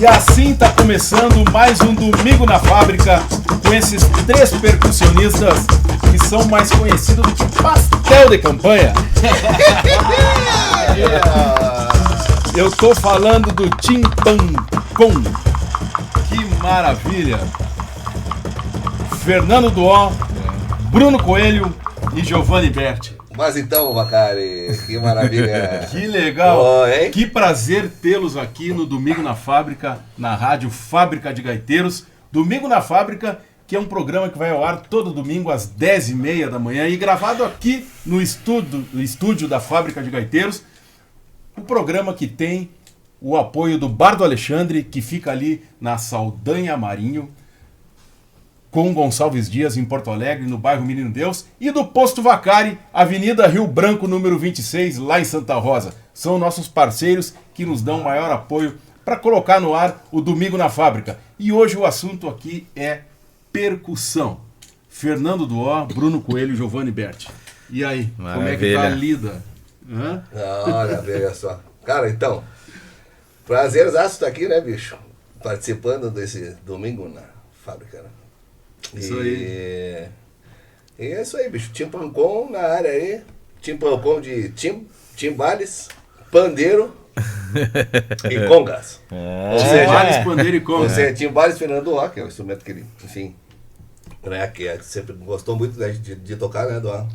E assim tá começando mais um Domingo na Fábrica com esses três percussionistas que são mais conhecidos do que pastel de campanha. Eu tô falando do Timpancom. Que maravilha! Fernando Duó, Bruno Coelho e Giovanni Berti. Mas então, Macari, que maravilha. Que legal. Oh, hein? Que prazer tê-los aqui no Domingo na Fábrica, na rádio Fábrica de Gaiteiros. Domingo na Fábrica, que é um programa que vai ao ar todo domingo às 10h30 da manhã e gravado aqui no estúdio da Fábrica de Gaiteiros. O programa que tem o apoio do Bar do Alexandre, que fica ali na Saldanha Marinho, com Gonçalves Dias, em Porto Alegre, no bairro Menino Deus, e do Posto Vacari, Avenida Rio Branco, número 26, lá em Santa Rosa. São nossos parceiros que nos dão maior apoio para colocar no ar o Domingo na Fábrica. E hoje o assunto aqui é percussão. Fernando Duó, Bruno Coelho e Giovanni Berti. E aí, Maravilha. como é que tá a lida? Hã? Olha só. Cara, então, prazerzaço estar aqui, né, bicho? Participando desse Domingo na Fábrica, né? Isso aí. E é isso aí, bicho. Timpancom na área aí. Timpancom de timbales, pandeiro e congas. Ou seja, Timbales, pandeiro e ou congas. seja, timbales Fernando Duó, que é o instrumento que ele, enfim, né, que sempre gostou muito de tocar, né, Duó?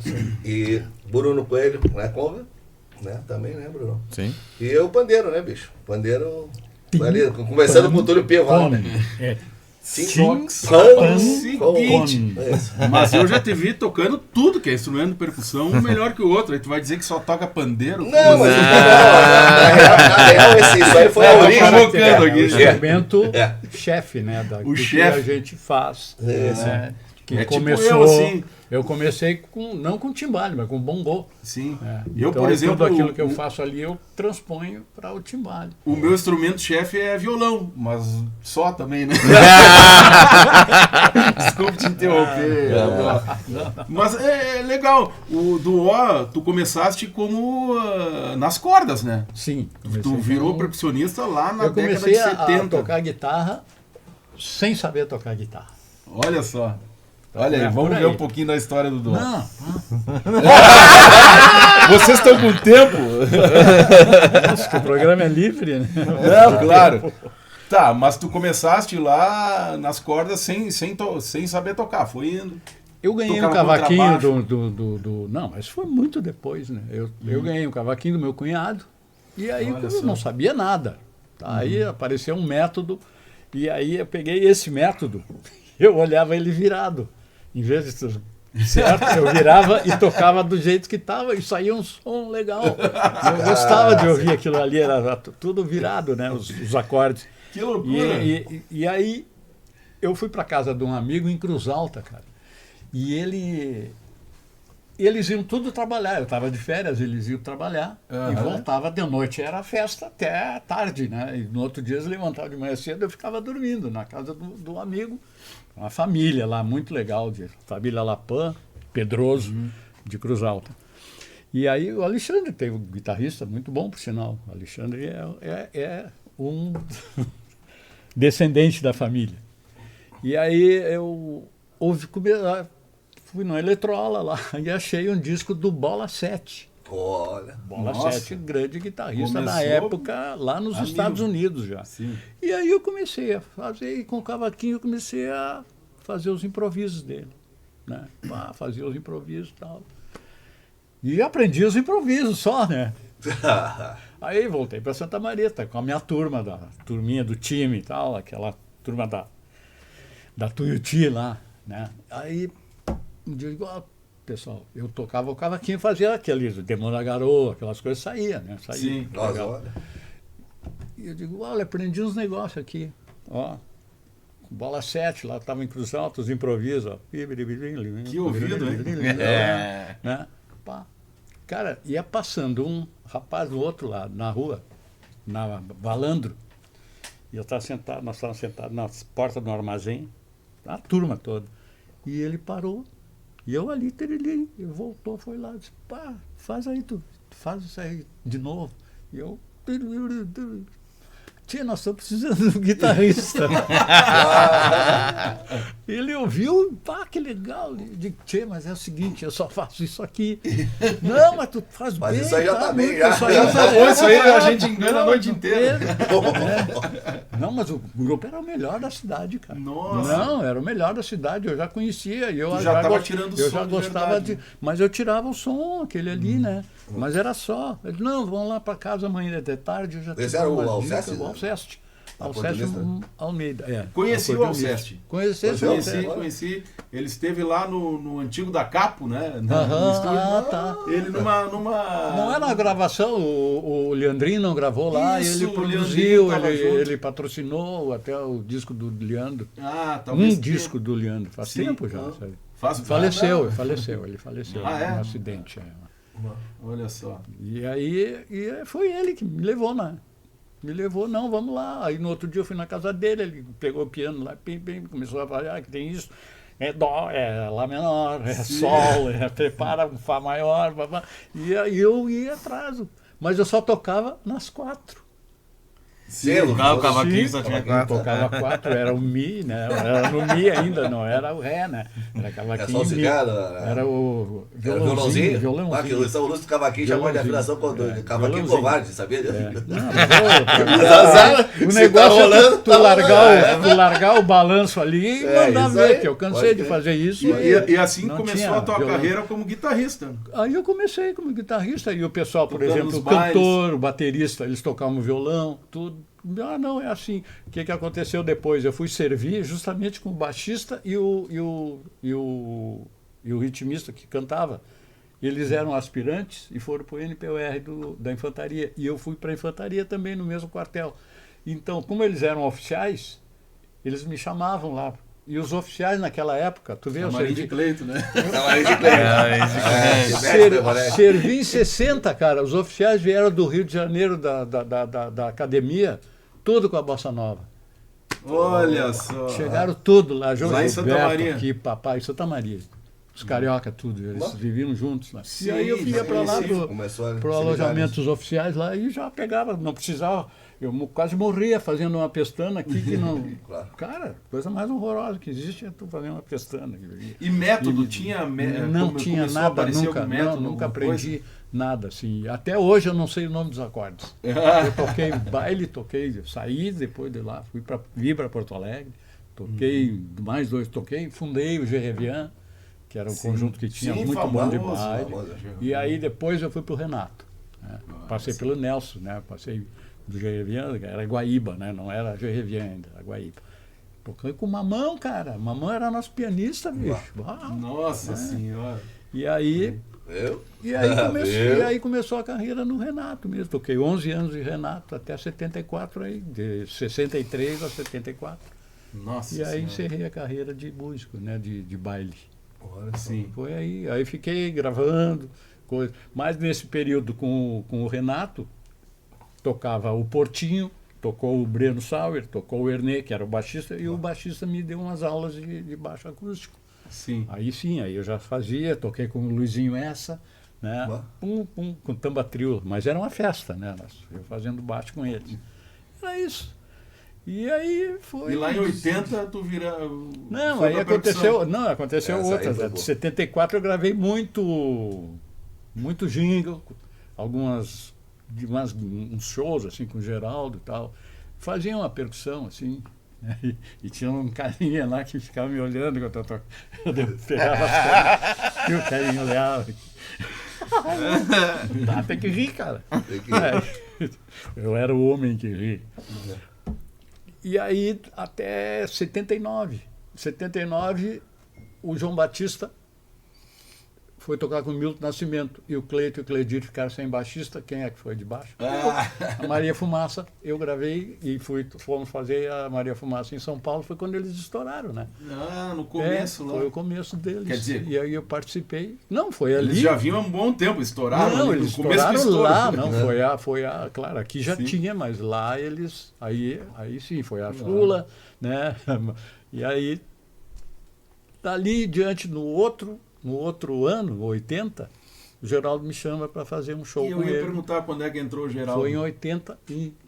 E Bruno Coelho, né, conga, né, também, né, Bruno? Sim. E eu pandeiro, né, bicho? Pandeiro, ali, conversando com o Túlio Pival, né? Seguinte, mas eu já te vi tocando tudo que é instrumento de percussão, um melhor que o outro. Aí tu vai dizer que só toca pandeiro? Não, mas na real, isso aí foi a origem. Provocando aqui. O instrumento É. chefe, né? O Que chefe. a gente faz. Isso. Né? Que É tipo começou, eu, assim. eu comecei não com timbale, mas com bongô. Sim. Né? Eu, Então, por exemplo, tudo aquilo que eu faço ali, eu transponho para o timbale. o meu instrumento-chefe é violão, mas só também, né? Desculpe te interromper. Mas é legal. O Duó, tu começaste como nas cordas, né? Sim. Tu virou percussionista lá na Eu década comecei de a 70. tocar guitarra sem saber tocar guitarra. Olha só. Olha aí, É, vamos por aí. ver um pouquinho da história do Duó. Não, Vocês estão com tempo? acho que o programa é livre, né? Não, claro. Tá, mas tu começaste lá nas cordas sem saber tocar, foi indo. Eu ganhei um Tocava cavaquinho contrabaixo. Não, mas foi muito depois, né? Eu ganhei um cavaquinho do meu cunhado, e aí Olha eu só. não sabia nada. Tá? Aí apareceu um método, e aí eu peguei esse método, eu olhava ele virado. Em vez de certo, eu virava e tocava do jeito que estava, e saía um som legal. Eu gostava de ouvir aquilo ali, era tudo virado, né? Os acordes. Que loucura. E aí eu fui para casa de um amigo em Cruz Alta, cara. E eles iam tudo trabalhar. Eu estava de férias, eles iam trabalhar e voltava de noite. Era festa até tarde, né? E no outro dia eles levantavam de manhã cedo, eu ficava dormindo na casa do amigo. Uma família lá, muito legal, de família Lapan, Pedroso, de Cruz Alta. E aí o Alexandre tem um guitarrista muito bom, por sinal. O Alexandre é um descendente da família. E aí eu fui no Eletrola lá e achei um disco do Bola 7. Olha. Bola Nossa. 7, grande guitarrista Começou na época, lá nos amigo. Estados Unidos já. Sim. E aí eu comecei a fazer, e com o cavaquinho eu comecei a fazer os improvisos dele. Né? Fazia os improvisos e tal. E aprendi os improvisos só, né? Aí voltei para Santa Maria, tá, com a minha turma, turminha do time e tal, aquela turma da Tuiuti lá, né? Aí um dia eu digo, pessoal, eu tocava o cavaquinho e fazia aquele Demônio da Garoa, aquelas coisas saía, né? Saía. Sim. Nossa, Legal. olha. E eu digo, olha, aprendi uns negócios aqui, ó. Bola 7, lá estava em Cruz Alta, os improvisos, ó. Que ouvido, hein? Né? Pá. Cara, ia passando um rapaz do outro lado, na rua, na Valandro, e eu estava sentado, nós estávamos sentados na porta do armazém, a turma toda, e ele parou, e eu ali, ele voltou, foi lá, disse, pá, faz aí, tu faz isso aí de novo, e eu tia, nós estamos precisando de um guitarrista. Ele ouviu, pá, que legal. Eu digo, tia, mas é o seguinte, eu só faço isso aqui. Não, mas tu faz Mas bem. isso aí já tá bem, já. Isso aí, já Tá bom, isso aí a gente engana a noite inteira. Não, mas o grupo era o melhor da cidade, cara. Nossa. Não, era o melhor da cidade, eu já conhecia. Eu Tu já tava tirando o eu som já de gostava verdade. de. Mas eu tirava o som, aquele ali, né? Mas era só. Ele, não, vamos lá para casa amanhã de tarde. Eu já Esse tive era o umas Alceste, dicas, né? o Alceste. Acordeonista? Alceste Almeida. É, Conheci o acordeonista. Alceste. Conheci o Alceste. Conheci. Ele esteve lá no antigo da Capo, né? No Aham, estúdio. tá. Ele numa... Não era a gravação, o Leandrinho não gravou lá, Isso, ele o produziu, Leandrinho tava junto. ele patrocinou até o disco do Leandro. Ah, talvez... Disco do Leandro, faz Sim. tempo já, sabe? Faleceu. Ele faleceu num acidente. Olha só. E aí foi ele que me levou, né? Me levou, não, vamos lá. Aí no outro dia eu fui na casa dele, ele pegou o piano lá, começou a falar que tem isso. É dó, é lá menor, é sol, prepara um fá maior, blá. E aí eu ia atrás. Mas eu só tocava nas 4. Selo, O cavaquinho só tinha Eu tocava 4, era o Mi, né? Era no Mi ainda, não era o Ré, né? Era cavaquinho. Era só o Mi. cigano, Era o Era violãozinho? violãozinho. Ah, que o São Lúcio do cavaquinho chamou de afinação com cavaquinho violãozinho. covarde, sabia? Não, o Se negócio tá rolando, é tu tá largar o balanço ali e mandar isso ver, aí. que eu cansei Pode de crer. fazer isso. E assim não começou tinha a tua violão. carreira como guitarrista. Aí eu comecei como guitarrista e o pessoal, por Tocando exemplo, nos o bailes. cantor, o baterista, eles tocavam violão, tudo. Ah, não, é assim. O que aconteceu depois? Eu fui servir justamente com o baixista e o ritmista que cantava. Eles eram aspirantes e foram para o NPR da infantaria. E eu fui para a infantaria também no mesmo quartel. Então, como eles eram oficiais, eles me chamavam lá. E os oficiais naquela época, tu vê, eu Marinho de servi, Cleito, né? servi em 60, cara. Os oficiais vieram do Rio de Janeiro, da academia, tudo com a bossa nova. Olha só. Chegaram tudo lá, João Lá em Gilberto, Santa Maria. aqui, papai, em Santa Maria. Os carioca, tudo, eles viviam juntos lá. Sim, e aí eu ia para lá sim, começou a pro se alojamento ligar dos oficiais lá e já pegava, não precisava. Eu quase morria fazendo uma pestana aqui que não. Claro. Cara, coisa mais horrorosa que existe é tu fazer uma pestana. E método tinha... Não tinha começou a nada, aparecer nunca, algum método, nunca alguma coisa? aprendi nada, assim. Até hoje eu não sei o nome dos acordes. Eu toquei baile, saí depois de lá, vim para Porto Alegre, toquei mais 2, fundei o Gerevian, que era um conjunto que tinha Sim, muito bom de famoso, baile. famoso. E aí depois eu fui para o Renato. Né? Passei pelo Nelson, né? Passei do Gerevian, era Guaíba, né? Não era Gerevian ainda, era Guaíba. Toquei com o Mamão, cara. Mamão era nosso pianista, bicho. Nossa senhora. E aí... Eu? E aí começou a carreira no Renato mesmo. Toquei 11 anos de Renato até 74, aí, de 63 a 74. Nossa E aí senhora. encerrei a carreira de músico, né, de baile. Olha só. Sim. Foi aí fiquei gravando coisa. Mas nesse período com o Renato, tocava o Portinho, tocou o Breno Sauer, tocou o Ernê, que era o baixista, e o baixista me deu umas aulas de baixo acústico. Sim. Aí sim, aí eu já fazia, toquei com o Luizinho Essa, né? Com Tamba Trio, mas era uma festa, né? Eu fazendo baixo com eles. Era isso. E aí foi. E lá em 80 tu vira. Não, foi aí pra aconteceu. percussão. Não, aconteceu Essa aí outras. foi Né? boa. De 74 eu gravei muito jingle, algumas uns shows assim com o Geraldo e tal. Fazia uma percussão assim. Né? E tinha um carinha lá que ficava me olhando enquanto eu pegava as coisas. E o carinha olhava. Tem que rir, cara. Tem que- Eu era o homem que ri. E aí, até 79. 79, o João Batista foi tocar com o Milton Nascimento. E o Cleito e o Cleidir ficaram sem baixista. Quem é que foi de baixo? A Maria Fumaça. Eu gravei e fomos fazer a Maria Fumaça em São Paulo. Foi quando eles estouraram, né? Ah, no começo lá. Foi o começo deles. Quer dizer- e aí eu participei. Não, foi ali. Eles já vinham há um bom tempo, estouraram. Não, ali, eles no começo do estouraram lá, estouro. não, foi a, claro, aqui já Sim. tinha, mas lá eles, aí sim, foi a Sula, né, e aí, dali diante no outro ano, 80, o Geraldo me chama para fazer um show E com eu ia ele. perguntar quando é que entrou o Geraldo. Foi em 80,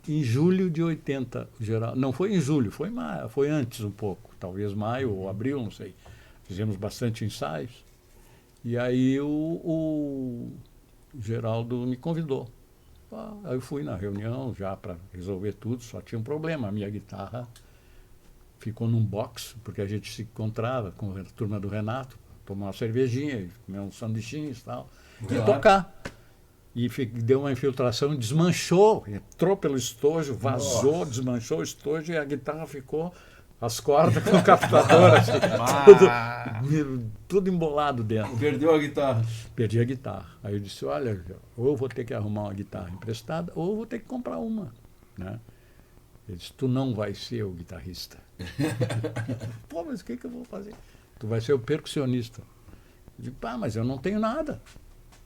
em julho de 80, o Geraldo. Não foi em julho, foi antes um pouco, talvez maio ou abril, não sei. Fizemos bastante ensaios. E aí o Geraldo me convidou. Aí eu fui na reunião já para resolver tudo, só tinha um problema, a minha guitarra ficou num box, porque a gente se encontrava com a turma do Renato, tomar uma cervejinha, comer uns sanduichinhos e tal, e tocar. E deu uma infiltração, desmanchou, entrou pelo estojo, vazou, desmanchou o estojo e a guitarra ficou, as cordas com o captador, assim, tudo embolado dentro. Perdeu a guitarra. Perdi a guitarra. Aí eu disse, olha, ou eu vou ter que arrumar uma guitarra emprestada, ou eu vou ter que comprar uma. Né? Ele disse, tu não vai ser o guitarrista. Pô, mas o que eu vou fazer? Tu vai ser o percussionista. Eu digo, pá, mas eu não tenho nada.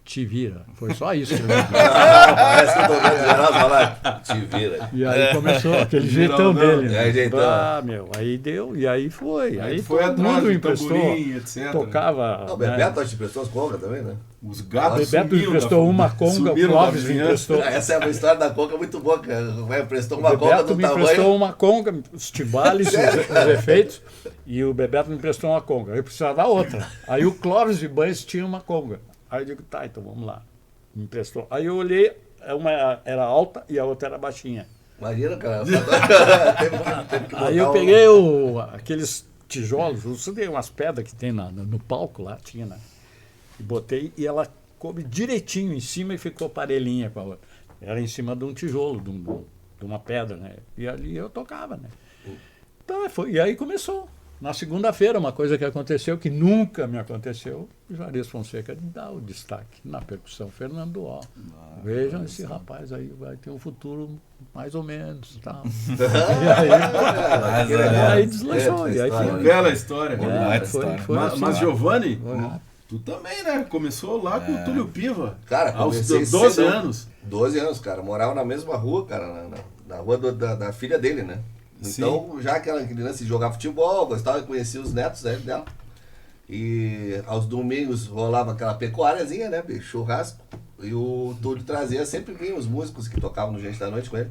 Te vira. Foi só isso que eu lembro. Parece que eu tô vendo o Geraldo falar, te vira. E aí começou aquele jeitão não. dele. Né? É, jeitão. Ah, meu, aí deu, e aí foi. Aí foi todo atrás mundo de emprestou, tamborim, etc. tocava. O né? Bebeto acho que prestou as congas também, né? Os O gatos Bebeto sumiram emprestou da- uma conga, o sumiram da Clóvis me vizinhança. emprestou. Essa é uma história da conga muito boa, cara. Prestou O uma conga Bebeto do me tamanho. emprestou uma conga, os timbales, os efeitos, e o Bebeto me emprestou uma conga. Eu precisava da outra. Aí o Clóvis de Banhos tinha uma conga. Aí eu digo, tá, então vamos lá. Me emprestou. Aí eu olhei, uma era alta e a outra era baixinha. Imagina, cara. teve que botar Aí eu peguei aqueles tijolos, você tem umas pedras que tem no palco lá, tinha, né? E botei e ela coube direitinho em cima e ficou parelhinha com a outra. Era em cima de um tijolo, de uma pedra, né? E ali eu tocava, né? Então, e aí começou. Na segunda-feira, uma coisa que aconteceu, que nunca me aconteceu, o Juarez Fonseca dar o destaque na percussão, Fernando Ó. Vejam esse rapaz aí, vai ter um futuro mais ou menos. Tal. E aí deslanchou. E aí foi. Bela história. Foi assim, Mas Giovanni, Foi. tu também, né? Começou lá com o Túlio Piva. Cara, aos comecei 12 cedo. anos. 12 anos, cara. Morava na mesma rua, cara, na rua da filha dele, né? Então, já aquele lance de jogar futebol, gostava de conhecer os netos dela. E aos domingos rolava aquela pecuáriazinha, né, bicho? Churrasco. E o Túlio trazia, sempre vinha os músicos que tocavam no Gente da Noite com ele.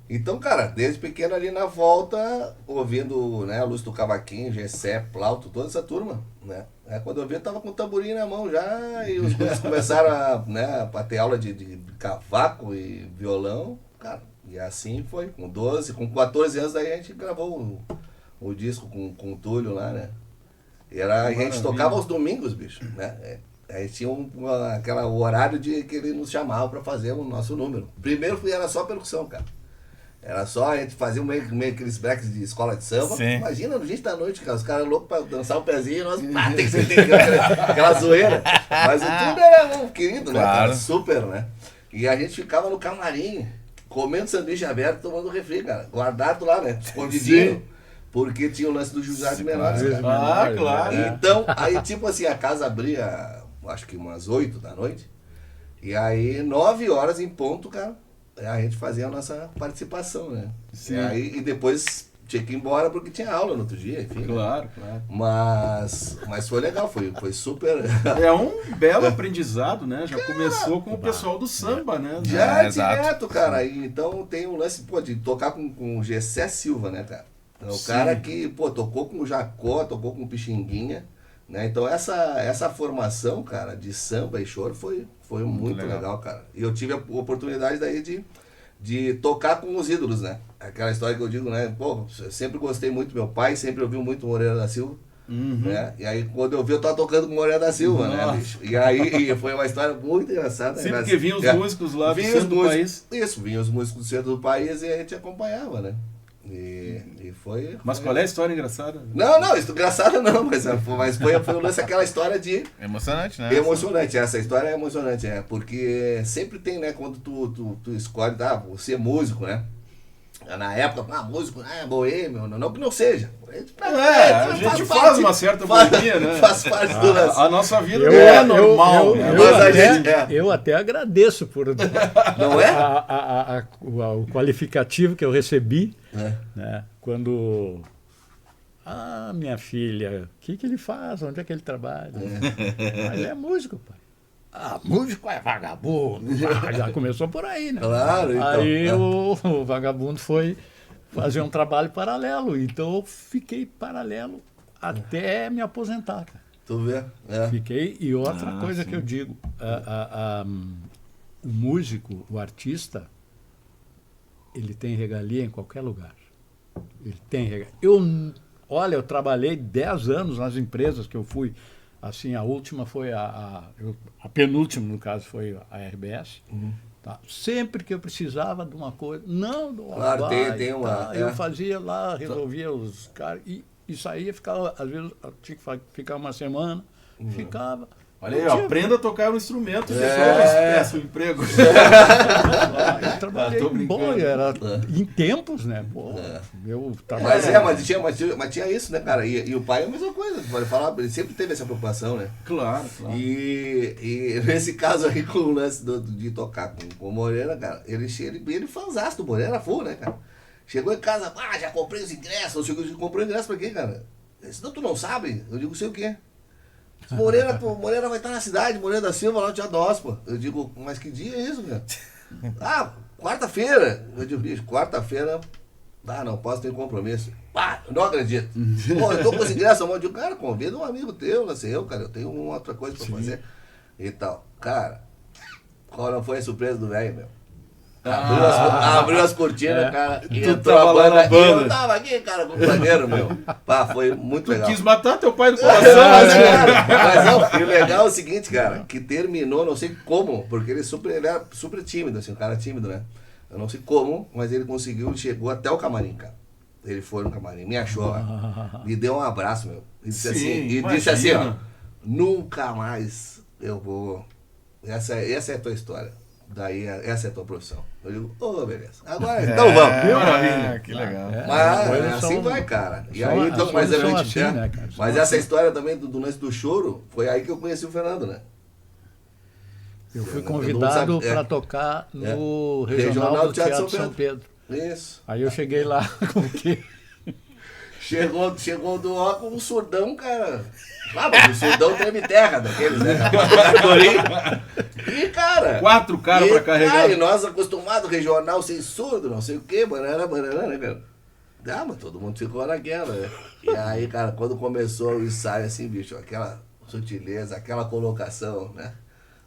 Então, cara, desde pequeno ali na volta, ouvindo, né, a luz do cavaquinho, Gessé, Plauto, toda essa turma, né? Aí quando eu vi, eu tava com o tamborim na mão já, e os coisas começaram a ter aula de cavaco e violão, cara. E assim foi, com 14 anos, daí a gente gravou o disco com o Túlio lá, né? E a gente tocava aos domingos, bicho, né? Aí tinha o horário que ele nos chamava pra fazer o nosso número. Primeiro era só percussão, cara. Era só a gente fazia meio aqueles breaks de escola de samba. Sim. Imagina no Gente da Noite, cara, os caras loucos pra dançar um pezinho e nós tem que ser aquela zoeira. Mas o Túlio era um querido, né, Claro. cara? Super, né? E a gente ficava no camarim, comendo sanduíche aberto, tomando refri, cara. Guardado lá, né? Escondidinho. Sim. Porque tinha o lance do juizado de menores, Juiz cara. de menores, claro. né? Então, aí tipo assim, a casa abria, acho que umas 8 da noite. E aí, 9 horas em ponto, cara, a gente fazia a nossa participação, né? Sim. E depois tinha que ir embora porque tinha aula no outro dia, enfim. né? Claro, claro. Mas foi legal, foi super. É um belo aprendizado, né? Já começou com o pessoal do samba, né? Já exato. direto, cara. E, então tem o lance, pô, de tocar com o Gessé Silva, né, cara? É o Sim. cara que, pô, tocou com o Jacó, tocou com o Pixinguinha, né? Então essa formação, cara, de samba e choro foi muito legal, cara. E eu tive a oportunidade daí de tocar com os ídolos, né? Aquela história que eu digo, né? Pô, eu sempre gostei muito, meu pai sempre ouviu muito Moreira da Silva. Né? E aí quando eu vi, eu tava tocando com o Moreira da Silva, né, bicho? E aí foi uma história muito engraçada. Sempre né? que vinham os músicos lá do Vinham centro os do músicos- país. Isso, vinham os músicos do centro do país e a gente acompanhava, né? E foi... Mas qual é a história engraçada? Não, isso engraçado não, mas foi o lance, aquela história de... Emocionante, né? Emocionante, essa história é emocionante, porque sempre tem, né, quando tu escolhe, você é músico, né? Na época, músico, boêmio, não que não seja. A gente faz uma certa boemia, né? Faz parte do lance. A nossa vida Eu- não é eu- normal, eu- né? eu Mas a até- gente- é. Eu até agradeço por Não é? o qualificativo que eu recebi, É. né, quando... minha filha, o que ele faz? Onde é que ele trabalha? Ele é músico, pai. músico é vagabundo. Já começou por aí, né? Claro, então. Aí o vagabundo foi fazer um trabalho paralelo. Então eu fiquei paralelo até me aposentar, cara. Tu vê? É. Fiquei. E outra coisa sim. que eu digo, o músico, o artista, ele tem regalia em qualquer lugar. Ele tem regalia. Olha, eu trabalhei 10 anos nas empresas que eu fui. Assim, a última foi a penúltima, no caso, foi a RBS. Tá? Sempre que eu precisava de uma coisa, não do Claro, tem uma. eu fazia lá, resolvia os caras e saía, ficava, às vezes eu tinha que ficar uma semana, ficava. Olha aí, Não ó, tinha- aprenda a tocar um instrumento e depois peça um emprego. Eu trabalhei tô em brincando. boia, era em tempos, né? Pô, eu trabalhei. Mas tinha isso, né, cara? E o pai é a mesma coisa. Pode falar, ele sempre teve essa preocupação, né? Claro, claro. E nesse caso aí, com o lance de tocar com o Moreira, cara, ele fanzaço do Moreira full, né, cara? Chegou em casa, já comprei os ingressos. Comprou ingresso pra quê, cara? Senão tu não sabe? Eu digo, sei o quê. Moreira vai estar na cidade, Moreira da Silva, lá no Teatro da Ospa. Eu digo, mas que dia é isso, cara? Quarta-feira. Eu digo, bicho, quarta-feira, não posso ter compromisso. Eu não acredito. Pô, eu tô com esse ingresso, eu digo, cara, convida um amigo teu, não sei eu, cara, eu tenho uma outra coisa pra fazer. E tal. Cara, qual não foi a surpresa do velho, meu? Abriu as cortinas, cara, e Tu entrou tava a lá banda, na banda. e eu tava aqui, cara, com o pandeiro, meu. Foi muito Tu legal. quis matar teu pai do coração, mas Mas não, e o legal é o seguinte, cara, que terminou, não sei como, porque ele era super tímido, assim, um cara tímido, né? Eu não sei como, mas ele chegou até o camarim, cara. Ele foi no camarim, me achou lá, me deu um abraço, meu. E disse Sim, disse assim, ó, imagina. nunca mais eu vou. Essa é a tua história. Daí, essa é a tua profissão. Eu digo, beleza. Agora, então vamos. maravilha. Que legal. Mas coisas assim são- vai, cara. E são- aí, as então, coisas mas, são a gente, assim, né, cara? São mas essa assim. história também do lance do choro, foi aí que eu conheci o Fernando, né? Eu fui Eu convidado não sabia. para tocar no Regional do Teatro São Pedro. Isso. Aí eu cheguei lá com o quê? Chegou do ó com um surdão, cara. Mas o surdão treme terra daqueles, né? E, cara... 4 caras pra carregar. E nós acostumados, regional, sem surdo, não sei o quê, banana, né, cara? Mas todo mundo ficou naquela, né? E aí, cara, quando começou o ensaio, assim, bicho, aquela sutileza, aquela colocação, né?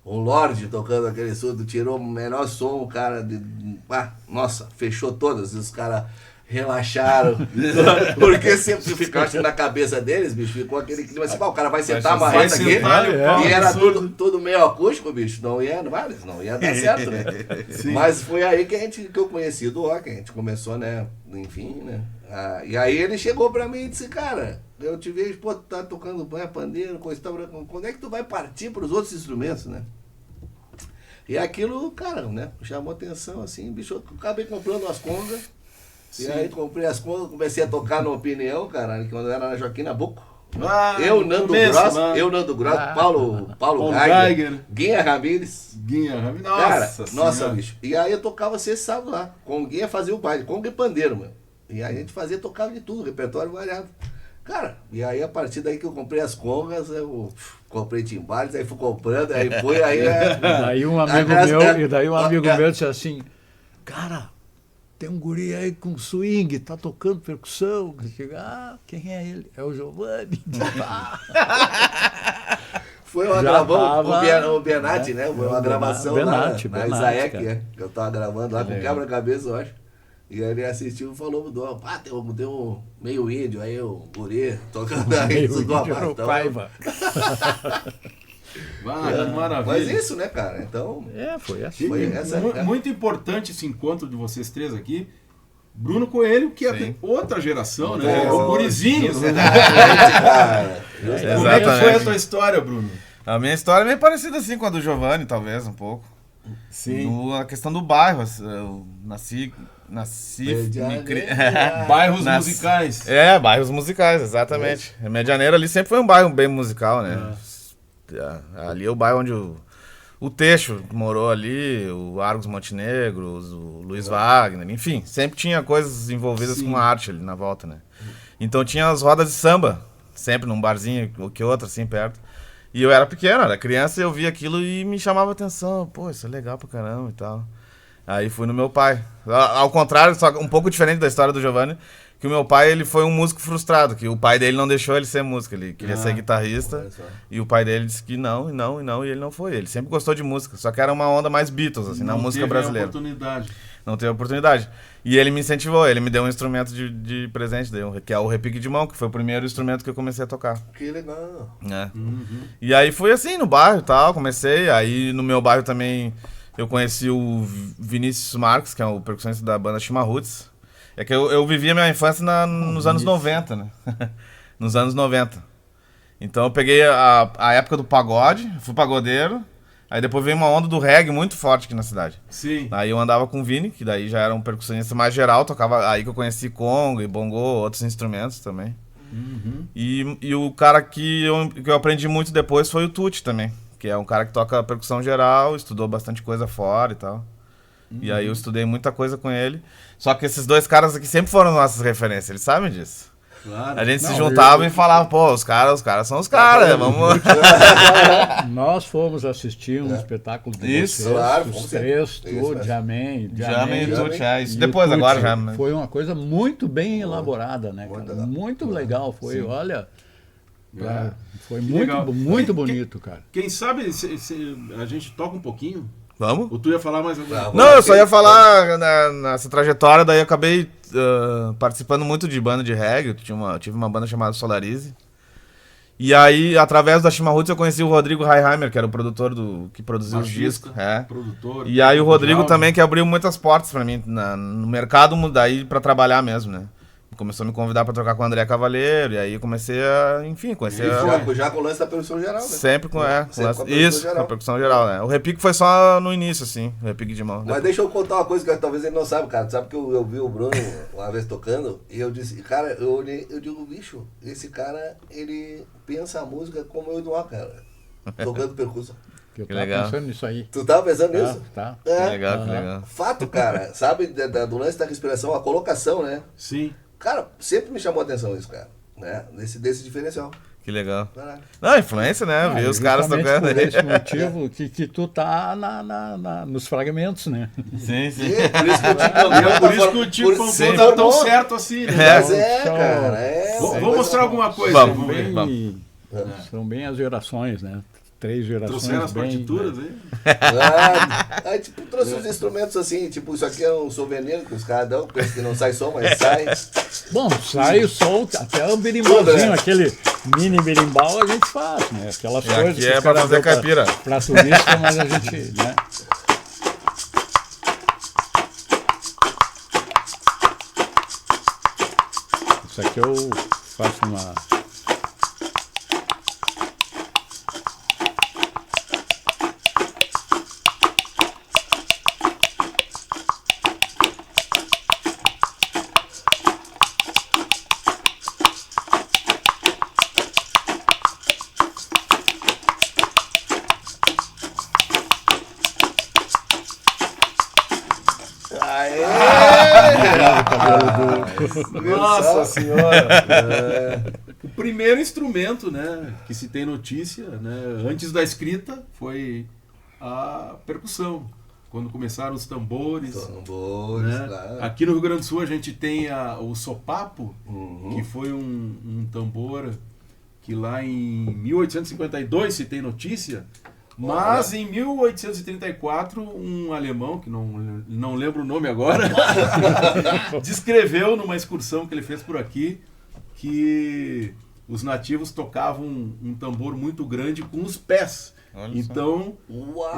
Um Lorde tocando aquele surdo, tirou o menor som, o cara, nossa, fechou todas, e os caras relaxaram, porque sempre ficasse na cabeça deles, bicho, ficou aquele clima assim, o cara vai sentar a marreta aqui, e era tudo meio acústico, bicho, não ia dar certo, né? Mas foi aí que eu conheci o Duó, que a gente começou, né, enfim, né, e aí ele chegou pra mim e disse, cara, eu te vejo, pô, tu tá tocando pandeiro, coisa e tal, quando é que tu vai partir pros outros instrumentos, né? E aquilo, cara, né, chamou atenção, assim, bicho, eu acabei comprando umas congas. E aí comprei as congas, comecei a tocar no Opinião, cara, quando era na Joaquim Nabuco. Eu, Nando Gross, Paulo Geiger, Guinha Ramírez. Nossa, bicho. E aí eu tocava sexta e sábado lá. Com o Guinha fazia o baile, conga e pandeiro, meu. E aí a gente tocava de tudo, repertório variado. Cara, e aí a partir daí que eu comprei as congas, eu comprei timbales, aí fui comprando, aí foi, aí... Daí um amigo meu disse assim, cara, tem um guri aí com swing, tá tocando percussão. Eu digo, quem é ele? É o Giovanni. Foi uma gravação, o Benatti, né? Foi uma gravação Benatti, na Isaek, que eu tava gravando lá com quebra-cabeça, eu acho. E aí ele assistiu e falou do tem um meio índio aí, o guri, tocando aí, isso do Paiva. Que maravilha. Mas isso, né, cara? Então... foi assim. Muito importante esse encontro de vocês três aqui. Bruno Coelho, que é outra geração, né? O gurizinho. Como é que foi a tua história, Bruno? A minha história é meio parecida assim com a do Giovanni, talvez, um pouco. Sim. A questão do bairro. Eu nasci Bairros musicais. Bairros musicais, exatamente. Medianeira ali sempre foi um bairro bem musical, né? Ali é o bairro onde o Teixo morou ali, o Argos Montenegro, o Luiz Wagner, enfim, sempre tinha coisas envolvidas com a arte ali na volta, né? Então tinha as rodas de samba, sempre num barzinho ou que outro, assim, perto. E eu era pequeno, era criança, e eu via aquilo e me chamava atenção. Pô, isso é legal pra caramba e tal. Aí fui no meu pai. Ao contrário, só um pouco diferente da história do Giovanni, que o meu pai, ele foi um músico frustrado, que o pai dele não deixou ele ser músico, ele queria ser guitarrista, e o pai dele disse que não, e ele não foi. Ele sempre gostou de música, só que era uma onda mais Beatles, assim, na música brasileira. Não teve oportunidade. E ele me incentivou, ele me deu um instrumento de presente, que é o repique de mão, que foi o primeiro instrumento que eu comecei a tocar. Que legal. E aí foi assim, no bairro e tal, comecei, aí no meu bairro também eu conheci o Vinícius Marques, que é o percussionista da banda Chimarruts. É que eu vivi a minha infância nos anos 90, né? Nos anos 90. Então eu peguei a época do pagode, fui pagodeiro, aí depois veio uma onda do reggae muito forte aqui na cidade. Sim. Aí eu andava com o Vini, que daí já era um percussionista mais geral, tocava aí que eu conheci conga e bongô, outros instrumentos também. E o cara que eu aprendi muito depois foi o Tuti também, que é um cara que toca percussão geral, estudou bastante coisa fora e tal. E aí eu estudei muita coisa com ele. Só que esses dois caras aqui sempre foram nossas referências, eles sabem disso. Claro. A gente se juntava e falava, pô, os caras são os caras, vamos... Nós fomos assistir um espetáculo de Isso, vocês, claro, os três, tu, Jamém, Jamém e Tuti, isso. e Depois, o Tuti. agora já... Foi uma coisa muito bem elaborada, né, cara? Muito legal, foi, olha... Foi muito bonito, cara. Quem sabe a gente toca um pouquinho? Vamos? Ou tu ia falar mais alguma coisa? Não, eu só ia falar nessa trajetória, daí eu acabei participando muito de banda de reggae, eu tive uma banda chamada Solarize. E aí, através da Chimarruts, eu conheci o Rodrigo Heiheimer, que era o produtor que produziu os discos. Produtor. E aí o Rodrigo também, que abriu muitas portas pra mim no mercado, daí pra trabalhar mesmo, né? Começou a me convidar pra tocar com o André Cavaleiro, e aí eu comecei a, enfim, Já com o lance da percussão geral, né? Sempre com a percussão geral, né? O repique foi só no início, assim, o repique de mão. Mas deixa eu contar uma coisa que talvez ele não saiba, cara. Tu sabe que eu vi o Bruno uma vez tocando, e eu disse, cara, eu digo, bicho, esse cara, ele pensa a música como eu e o cara, tocando percussão. Eu tava pensando nisso aí. Tu tava pensando nisso? Tá. Que legal. Fato, cara, sabe, do lance da respiração, a colocação, né? Sim. Cara, sempre me chamou a atenção isso, cara, né? Desse diferencial. Que legal. Caraca. Não, influência, né? Ver os caras tocando por aí. esse motivo que tu tá nos fragmentos, né? Sim. Por isso que eu Por isso que o Tico Pampô tá tão certo assim, né? Mas cara, Vamos mostrar alguma coisa. Vamos. São bem as gerações, né? 3 gerações. Trouxeram as bem, partituras, hein? Aí, tipo, trouxe uns instrumentos assim, tipo, isso aqui é um souvenir que os caras dão, pensa que não sai som, mas sai. Bom, sai o som, até o berimbalzinho, aquele mini berimbau a gente faz, né? Aquelas coisas aqui é pra fazer caipira. Pra turista, mas a gente, né? Isso aqui eu faço uma... Nossa senhora! O primeiro instrumento, né, que se tem notícia, né, antes da escrita, foi a percussão. Quando começaram os tambores. Né? Claro. Aqui no Rio Grande do Sul a gente tem o sopapo, que foi um tambor que lá em 1852 se tem notícia. Mas em 1834, um alemão, que não lembro o nome agora, descreveu numa excursão que ele fez por aqui que os nativos tocavam um tambor muito grande com os pés. Então,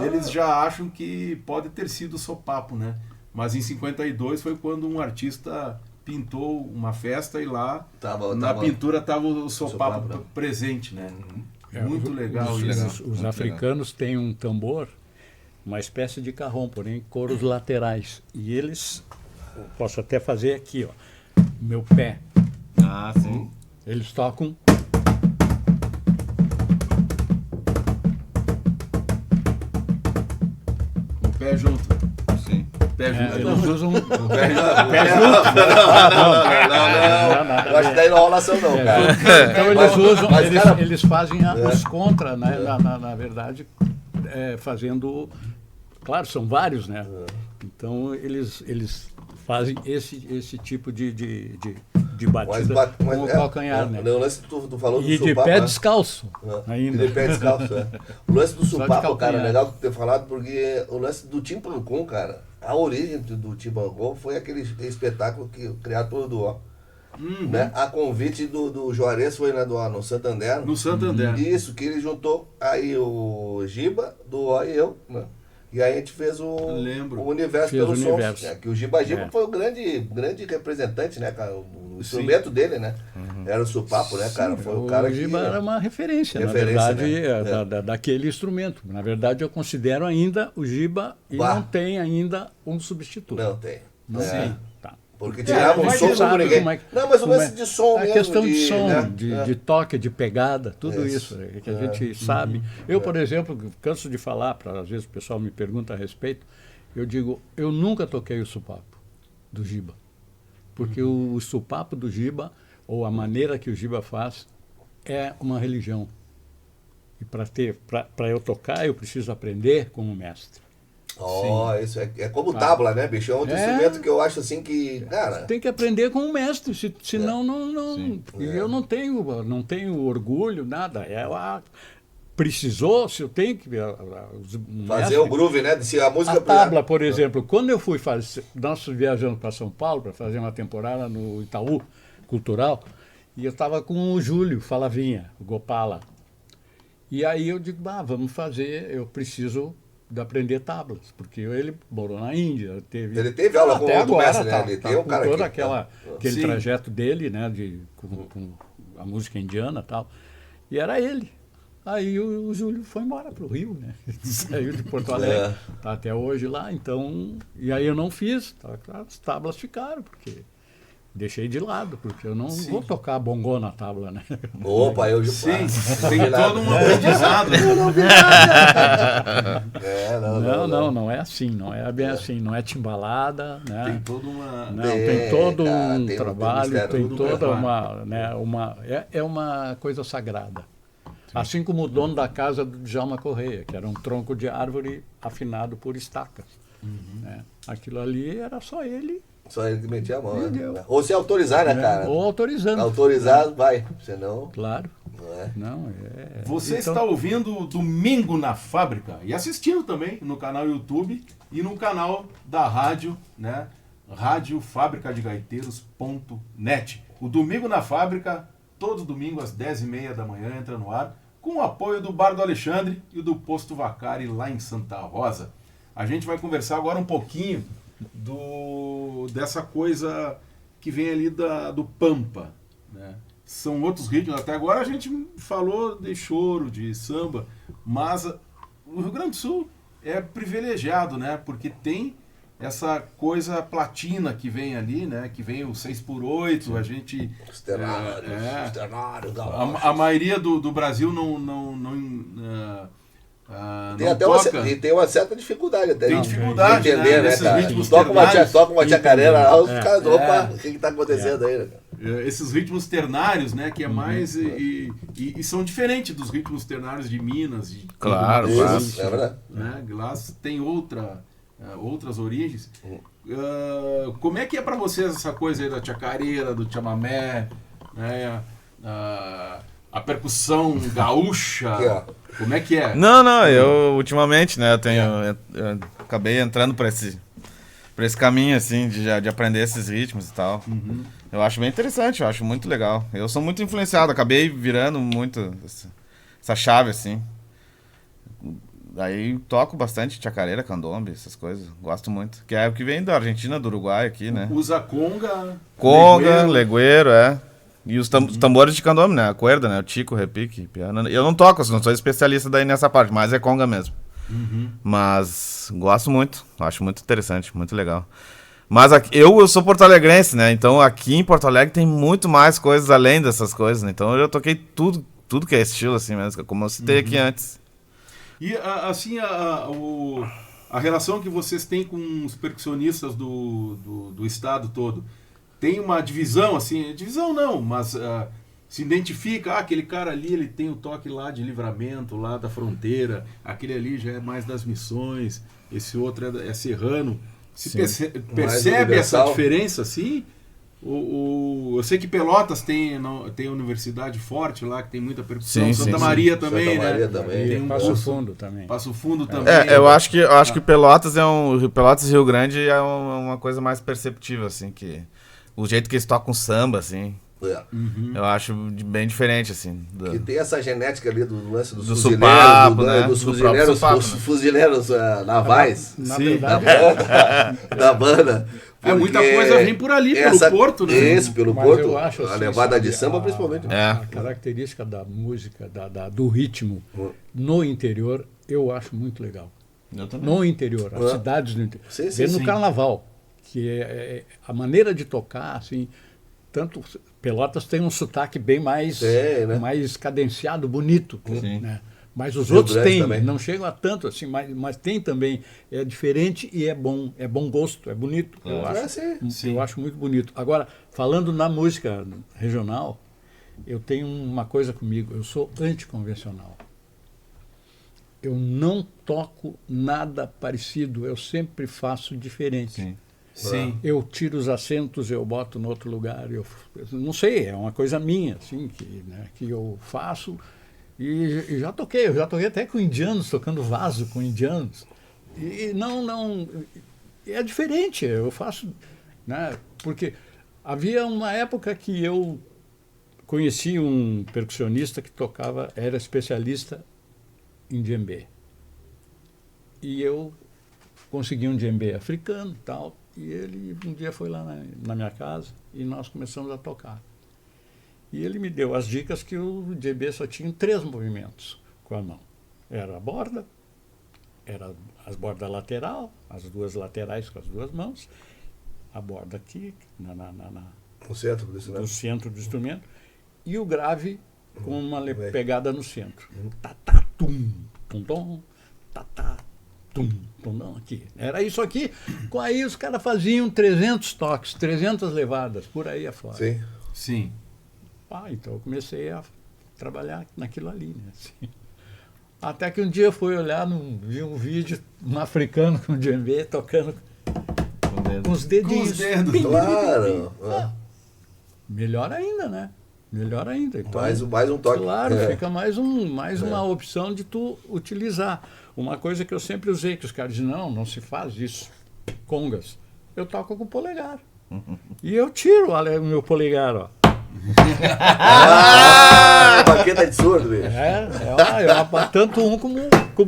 eles já acham que pode ter sido o sopapo, né? Mas em 52 foi quando um artista pintou uma festa e lá na pintura estava o sopapo presente, né? Muito legal isso. Os africanos têm um tambor, uma espécie de carrom, porém coros laterais. E eles, posso até fazer aqui, ó, meu pé. Ah, sim. Eles tocam. O pé junto. Sim. Pé junto. Eles usam Não, eu acho que daí não rola ação não, cara. Então eles usam, Mas, cara, eles fazem os contra, né? Na verdade, fazendo. Claro, são vários, né? Então eles fazem esse tipo de batida com o calcanhar, né? O lance que tu falou do E de supapo, pé né? descalço ainda. De pé descalço, é. O lance do Só de supapo, cara, calcanhar. é legal ter falado, porque o lance do Timpancom, cara, a origem do Timpancom foi aquele espetáculo criado pelo Duó. Né? A convite do Juarez foi no Santander. No Santander. Isso, que ele juntou aí o Giba, Duó e eu, né? E aí a gente fez o Universo Fez pelo o Sons, Universo. né? Que o Giba foi o grande representante, né, cara? O instrumento dele, né? Era o supapo, né, cara? Foi o cara que... Giba era uma referência, na Referência, verdade, né? daquele instrumento. Na verdade, eu considero ainda o Giba e Bah. não tem ainda um substituto. Não tem. Não É. tem. Tá. Porque tirava um Mas som sabe por ninguém. como é que- Não, mas o como lance de som a mesmo. questão de som, né? de toque, de pegada, tudo Isso. isso que a gente sabe. Eu, por exemplo, canso de falar, às vezes o pessoal me pergunta a respeito, eu digo, eu nunca toquei o supapo do Giba. Porque o supapo do Giba, ou a maneira que o Giba faz, é uma religião. E para eu tocar, eu preciso aprender como mestre. Isso é como tábua, né, bicho? É um É. instrumento que eu acho assim que, cara... Tem que aprender com o mestre, senão não. E eu não tenho orgulho, nada. Precisou, se eu tenho que. Fazer o groove, né? Se a música... A tábua, por exemplo, quando eu fui fazer. Nós viajamos para São Paulo para fazer uma temporada no Itaú Cultural, e eu estava com o Júlio Falavinha, o Gopala. E aí eu digo, vamos fazer, eu preciso de aprender tábuas, porque ele morou na Índia, Ele teve aula com até outro agora, mestre, né? Ele tem um com cara todo aqui, aquele Sim. trajeto dele, né, com a música indiana e tal, e era ele. Aí o Júlio foi embora para o Rio, né? Saiu de Porto Alegre, tá até hoje lá, então... E aí eu não fiz, as tábuas ficaram, porque... Deixei de lado, porque eu não vou tocar bongô na tábua, né? Opa, eu... Sim, tem todo um aprendizado. Eu não vi nada. Não é assim, não é bem assim, não é timbalada, né? Tem toda uma... Não, tem todo cara, um tem trabalho, mistério, tem todo um toda preparo. é uma coisa sagrada. Assim como o dono da casa do Djalma Correia, que era um tronco de árvore afinado por estacas. Né? Aquilo ali era só ele. Só ele que metia a mão, Entendeu? né? Ou se autorizar, né, cara? Ou autorizando. Autorizado, vai. Senão, Claro. não é. Não, Você então, está ouvindo Domingo na Fábrica e assistindo também no canal YouTube e no canal da rádio, né? Rádio Fábrica de Gaiteiros.net. O Domingo na Fábrica, todo domingo às 10h30 da manhã, entra no ar, com o apoio do Bar do Alexandre e do Posto Vacari lá em Santa Rosa. A gente vai conversar agora um pouquinho dessa coisa que vem ali do Pampa, né? São outros ritmos. Até agora a gente falou de choro, de samba, mas o Rio Grande do Sul é privilegiado, né? Porque tem essa coisa platina que vem ali, né? Que vem o 6x8, a gente... Externário, gaúcho. A maioria do Brasil não Tem não até toca. tem uma certa dificuldade até. Tem de dificuldade, entender, né, né, nesses cara? ritmos Toca ternários. uma chacareira lá, os É. caras, opa, o que tá acontecendo aí, né, cara? Esses ritmos ternários, né, que é mais e são diferentes dos ritmos ternários de Minas, de Claro, Mato claro. Grosso, Isso, é verdade. né? Lá tem outras origens. Como é que é pra vocês essa coisa aí da chacareira, do chamamé, né? A percussão gaúcha? Aqui, ó. Como é que é? Não, eu ultimamente, né, eu acabei entrando por esse caminho, assim, de aprender esses ritmos e tal. Eu acho bem interessante, eu acho muito legal. Eu sou muito influenciado, acabei virando muito essa chave, assim. Daí toco bastante chacareira, candombe, essas coisas, gosto muito. Que é o que vem da Argentina, do Uruguai aqui, né. Usa conga, Conga, legueiro. legueiro, E os tambores de candombe, né? A cuerda, né? O tico, repique, piano. Eu não toco, não sou especialista daí nessa parte, mas é conga mesmo. Mas gosto muito, acho muito interessante, muito legal. Mas eu sou porto-alegrense, né? Então aqui em Porto Alegre tem muito mais coisas além dessas coisas, né? Então eu toquei tudo que é estilo, assim mesmo, como eu citei aqui antes. E assim, a relação que vocês têm com os percussionistas do estado todo, tem uma divisão, assim, divisão não, mas se identifica, aquele cara ali, ele tem o toque lá de Livramento, lá da fronteira, aquele ali já é mais das Missões, esse outro é serrano. Se percebe essa diferença, assim? Eu sei que Pelotas tem universidade forte lá, que tem muita percussão. Santa Maria também, Santa Maria também. Tem Passo Fundo também. Passo Fundo também. Eu acho que Pelotas Pelotas e Rio Grande é uma coisa mais perceptível, assim, que o jeito que eles tocam samba, assim, eu acho bem diferente, assim. Que tem essa genética ali do lance dos do fuzileiros, supapo, né? dos Do próprio fuzileiros, supapo, os né? fuzileiros navais, Na Sim. verdade, da banda. Muita Porque coisa vem por ali, pelo Porto, né? Isso, pelo Mas Porto, eu acho, a assim, levada sabe, de samba principalmente. A característica da música, do ritmo no interior, eu acho muito legal. Eu também. No interior, as cidades do interior. Sim, sim, Vê no sim. carnaval, que é a maneira de tocar, assim, tanto Pelotas tem um sotaque bem mais, né? mais cadenciado, bonito, Sim. né? Mas os Rio outros Grande têm, também. não chegam a tanto assim, mas tem também, é diferente e é bom gosto, é bonito. Eu acho, sim. eu acho muito bonito. Agora, falando na música regional, eu tenho uma coisa comigo, eu sou anticonvencional. Eu não toco nada parecido, eu sempre faço diferente. Sim. Sim. Eu tiro os acentos, eu boto no outro lugar, eu não sei, é uma coisa minha, assim, que eu faço. E já toquei até com indianos, tocando vaso com indianos. E não, é diferente, eu faço, né? Porque havia uma época que eu conheci um percussionista que era especialista em djembe. E eu consegui um djembe africano e tal, e ele um dia foi lá na minha casa e nós começamos a tocar. E ele me deu as dicas que o djembe só tinha 3 movimentos com a mão. Era a borda, era as bordas lateral, as 2 laterais com as 2 mãos, a borda aqui, O centro do no instrumento. centro do instrumento, e o grave com uma pegada no centro. Tatá, tum, tum, tom, tatá, tum, tum, tom, aqui. Era isso aqui. Aí os caras faziam 300 toques, 300 levadas, por aí afora. Sim. Sim. Então eu comecei a trabalhar naquilo ali, né? Assim. Até que um dia eu fui olhar, vi um vídeo, um africano com djembe tocando com os dedinhos. Com os dedos. Pim, Claro. Melhor ainda, né? Melhor ainda. Então, Mais um toque. claro, fica mais uma opção de tu utilizar. Uma coisa que eu sempre usei, que os caras dizem, não se faz isso. Congas. Eu toco com o polegar. E eu tiro o meu polegar, ó. Baqueta de surdo, bicho. Tanto um como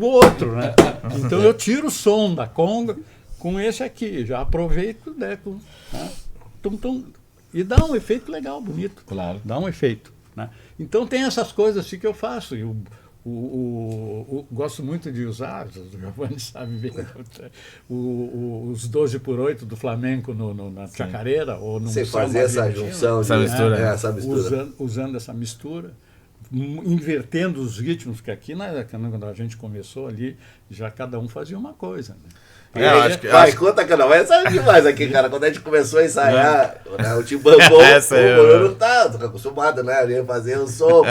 o outro, né? Então eu tiro o som da conga com esse aqui, já aproveito, né? Tum, tum, e dá um efeito legal, bonito. Claro. Dá um efeito, né? Então tem essas coisas assim que eu faço. Gosto muito de usar, o Giovanni sabe bem, os 12x8 do flamenco na chacareira ou no Você samba fazer essa argentino, junção. Essa mistura. Essa mistura. usando essa mistura, invertendo os ritmos, que aqui, quando a gente começou ali, já cada um fazia uma coisa, né? Conta cada um. Essa é demais aqui, cara. Quando a gente começou a ensaiar, né, o Timbambô, o Bruno tá acostumado, né? A fazer o som,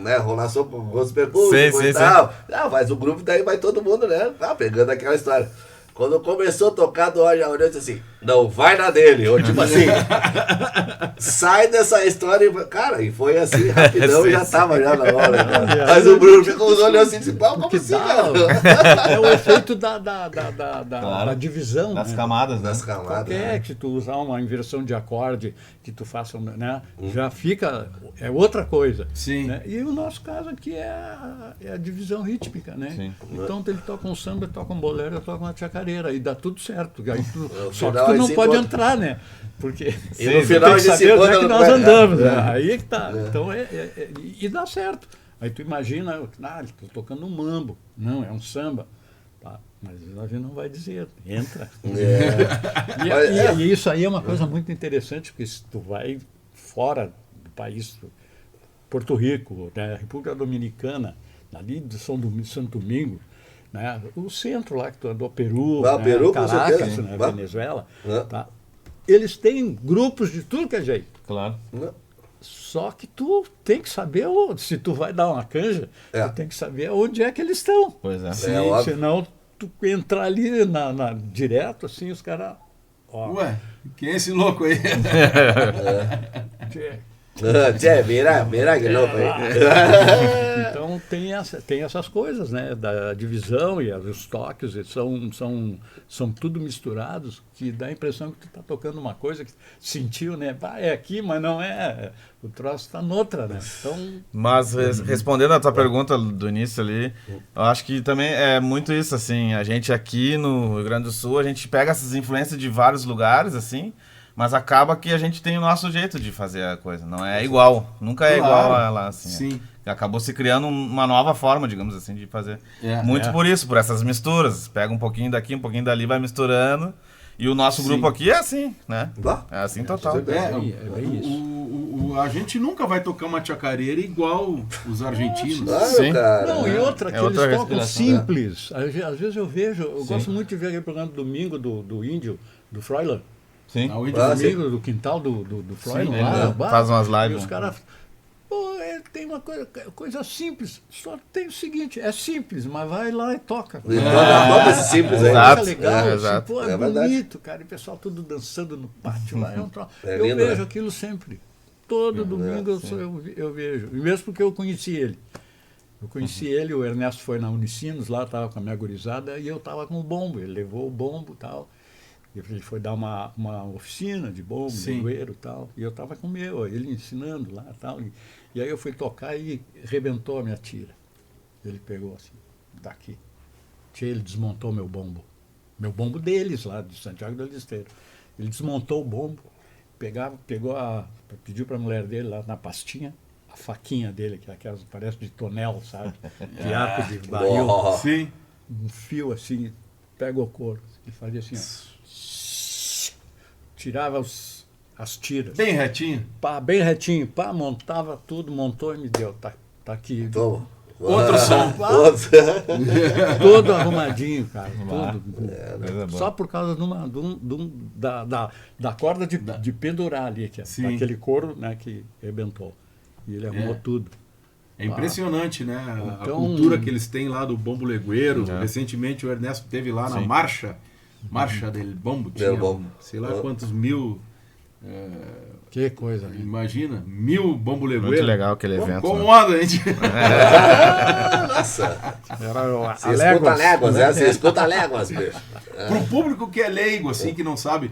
né, rolar som com os percursos e tal. Mas o grupo daí vai todo mundo, né? Pegando aquela história. Quando começou a tocar, do já olhou e disse assim, não vai na dele. Ou tipo assim, sai dessa história. Cara, e foi assim, rapidão, já tava já na hora. Cara. Mas o Bruno ficou os olhos assim, como assim, cara? É o efeito da divisão. Das né? camadas, né? Das camadas. Qualquer que tu usar uma inversão de acorde, que tu faça, né? Já fica, é outra coisa. Sim. Né? E o nosso caso aqui é a divisão rítmica, né? Sim. Então ele toca um samba, toca um bolero, toca uma chacareira, e dá tudo certo. Aí só que final, tu não esse pode encontro. entrar, né? Porque E no final tem que a gente saber onde é que nós andamos. Né? É. Aí é que tá. Então e dá certo. Aí tu imagina, estou tocando um mambo. Não, é um samba. Tá, mas a gente não vai dizer, entra. E isso aí é uma coisa muito interessante, porque se tu vai fora do país, Porto Rico, né, República Dominicana, ali de Santo Domingo, né? O centro lá que tu andou, Peru, Ah, né? Peru, com Caracas, certeza. né? Ah. Venezuela, Ah. tá? Eles têm grupos de tudo que é jeito. Claro. Só que tu tem que saber, se tu vai dar uma canja, É. tu tem que saber onde é que eles estão. Pois é. É óbvio. Senão tu entrar ali direto, assim, os caras... Ué, quem é esse louco aí? Tchê, mira que louco aí. Então tem essas coisas, né? Da divisão e os toques são tudo misturados, que dá a impressão que tu tá tocando uma coisa que sentiu, né? Bah, é aqui, mas não é. O troço tá noutra, né? Então, Mas respondendo a tua pergunta do início ali, eu acho que também é muito isso, assim, a gente aqui no Rio Grande do Sul, a gente pega essas influências de vários lugares, assim, mas acaba que a gente tem o nosso jeito de fazer a coisa, não é igual, nunca é Claro, igual a lá, assim. sim. Acabou se criando uma nova forma, digamos assim, de fazer. É, Muito é. por isso, por essas misturas, pega um pouquinho daqui, um pouquinho dali, vai misturando, e o nosso Sim. grupo aqui é assim, né? Bah. É assim total. É É, é bem isso. a gente nunca vai tocar uma chacareira igual os argentinos. Claro, Sim. cara. Não, e outra, que É outra eles tocam respiração, simples. Às vezes eu vejo, eu gosto muito de ver aquele programa do domingo do Índio, do Froilan. Sim. A Índio Ah, Domingo. Domingo do quintal do Froilan. ele lá, faz umas lives, E os né? caras. Pô, tem uma coisa simples. Só tem o seguinte, é simples, mas vai lá e toca. Toca esse simples aí. Exato. É legal, É, assim, exato. pô, é, É verdade. bonito, cara. E o pessoal tudo dançando no pátio lá. É Eu lindo, vejo né? aquilo sempre. Todo domingo eu vejo. E mesmo porque eu conheci ele. Eu conheci ele, o Ernesto foi na Unicinos, lá estava com a minha gurizada, e eu estava com o bombo. Ele levou o bombo e tal. E ele foi dar uma oficina de bombo, Sim. negoeiro e tal. E eu estava com o meu, ele ensinando lá e tal. E aí eu fui tocar e rebentou a minha tira. Ele pegou assim, daqui. Tchê, ele desmontou meu bombo. Meu bombo deles, lá de Santiago do Esteiro. Ele desmontou o bombo, pediu para a mulher dele lá na pastinha, a faquinha dele, que é aquelas parece de tonel, sabe? De arco de barril. Ó. Sim. Um fio assim, pega o couro. E fazia assim, ó. Tirava as tiras. Bem retinho. Pá, bem retinho, pá, montava tudo, montou e me deu. Tá aqui. Toma. Outro som. Outro. Todo arrumadinho, cara. Tudo. Coisa boa. Só por causa da corda de pendurar ali, que é Sim. daquele couro, né, que rebentou. E ele arrumou tudo. É impressionante, né? A Então- cultura que eles têm lá do bombo legueiro. Recentemente o Ernesto teve lá na Sim. Marcha del Bombo. Del Tinha, Bombo. sei lá quantos mil. Que coisa, né? Imagina, 1000 bombo legueiro. Muito legal aquele Pô, evento, incomoda, gente. Nossa. Era Você escuta léguas, né? Você escuta léguas, bicho. Pro público que é leigo, assim, que não sabe,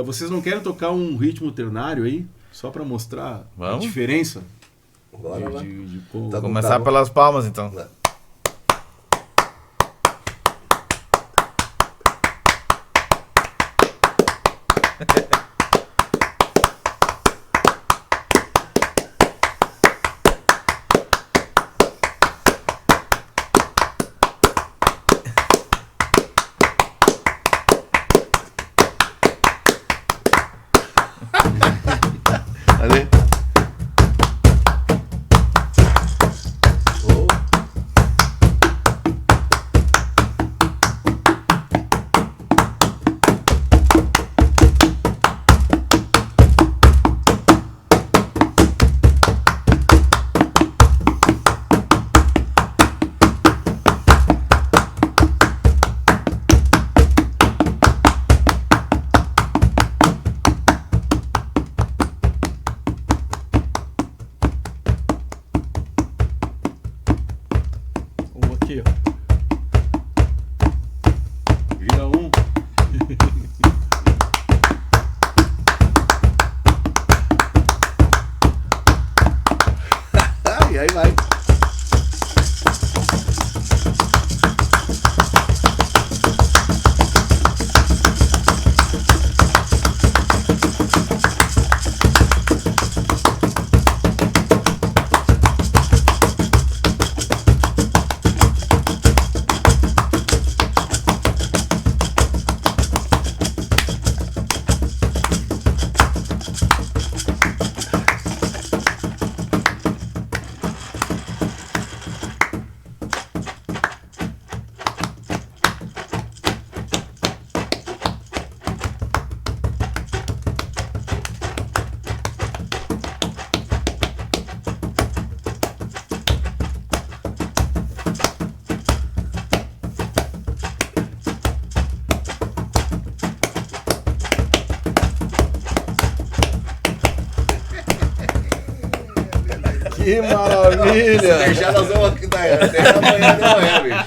vocês não querem tocar um ritmo ternário aí? Só pra mostrar a Vamos? diferença? Bora lá. Pô, Tá bom. Começar pelas palmas, então. Ali. Oh. Que maravilha! Deixar nós vamos aqui até amanhã de manhã, bicho.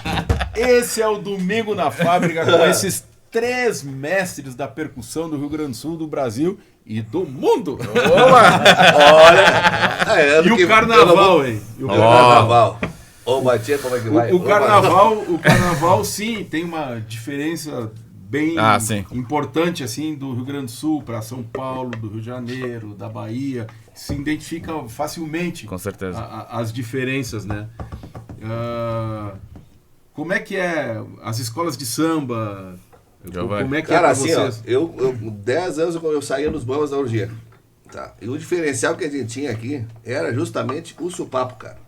Esse é o Domingo na Fábrica com esses 3 mestres da percussão do Rio Grande do Sul, do Brasil e do mundo. Olha! E o carnaval, hein? E o Carnaval. Ô, Batia, como é que vai? O carnaval, sim, tem uma diferença bem sim. importante, assim, do Rio Grande do Sul para São Paulo, do Rio de Janeiro, da Bahia. Se identifica facilmente. Com certeza. As diferenças, né? Como é que é as escolas de samba? Giovanni. Como é que Cara, é pra assim, vocês? ó, eu 10 anos eu saía nos bambas da orgia. Tá. E o diferencial que a gente tinha aqui era justamente o supapo, cara.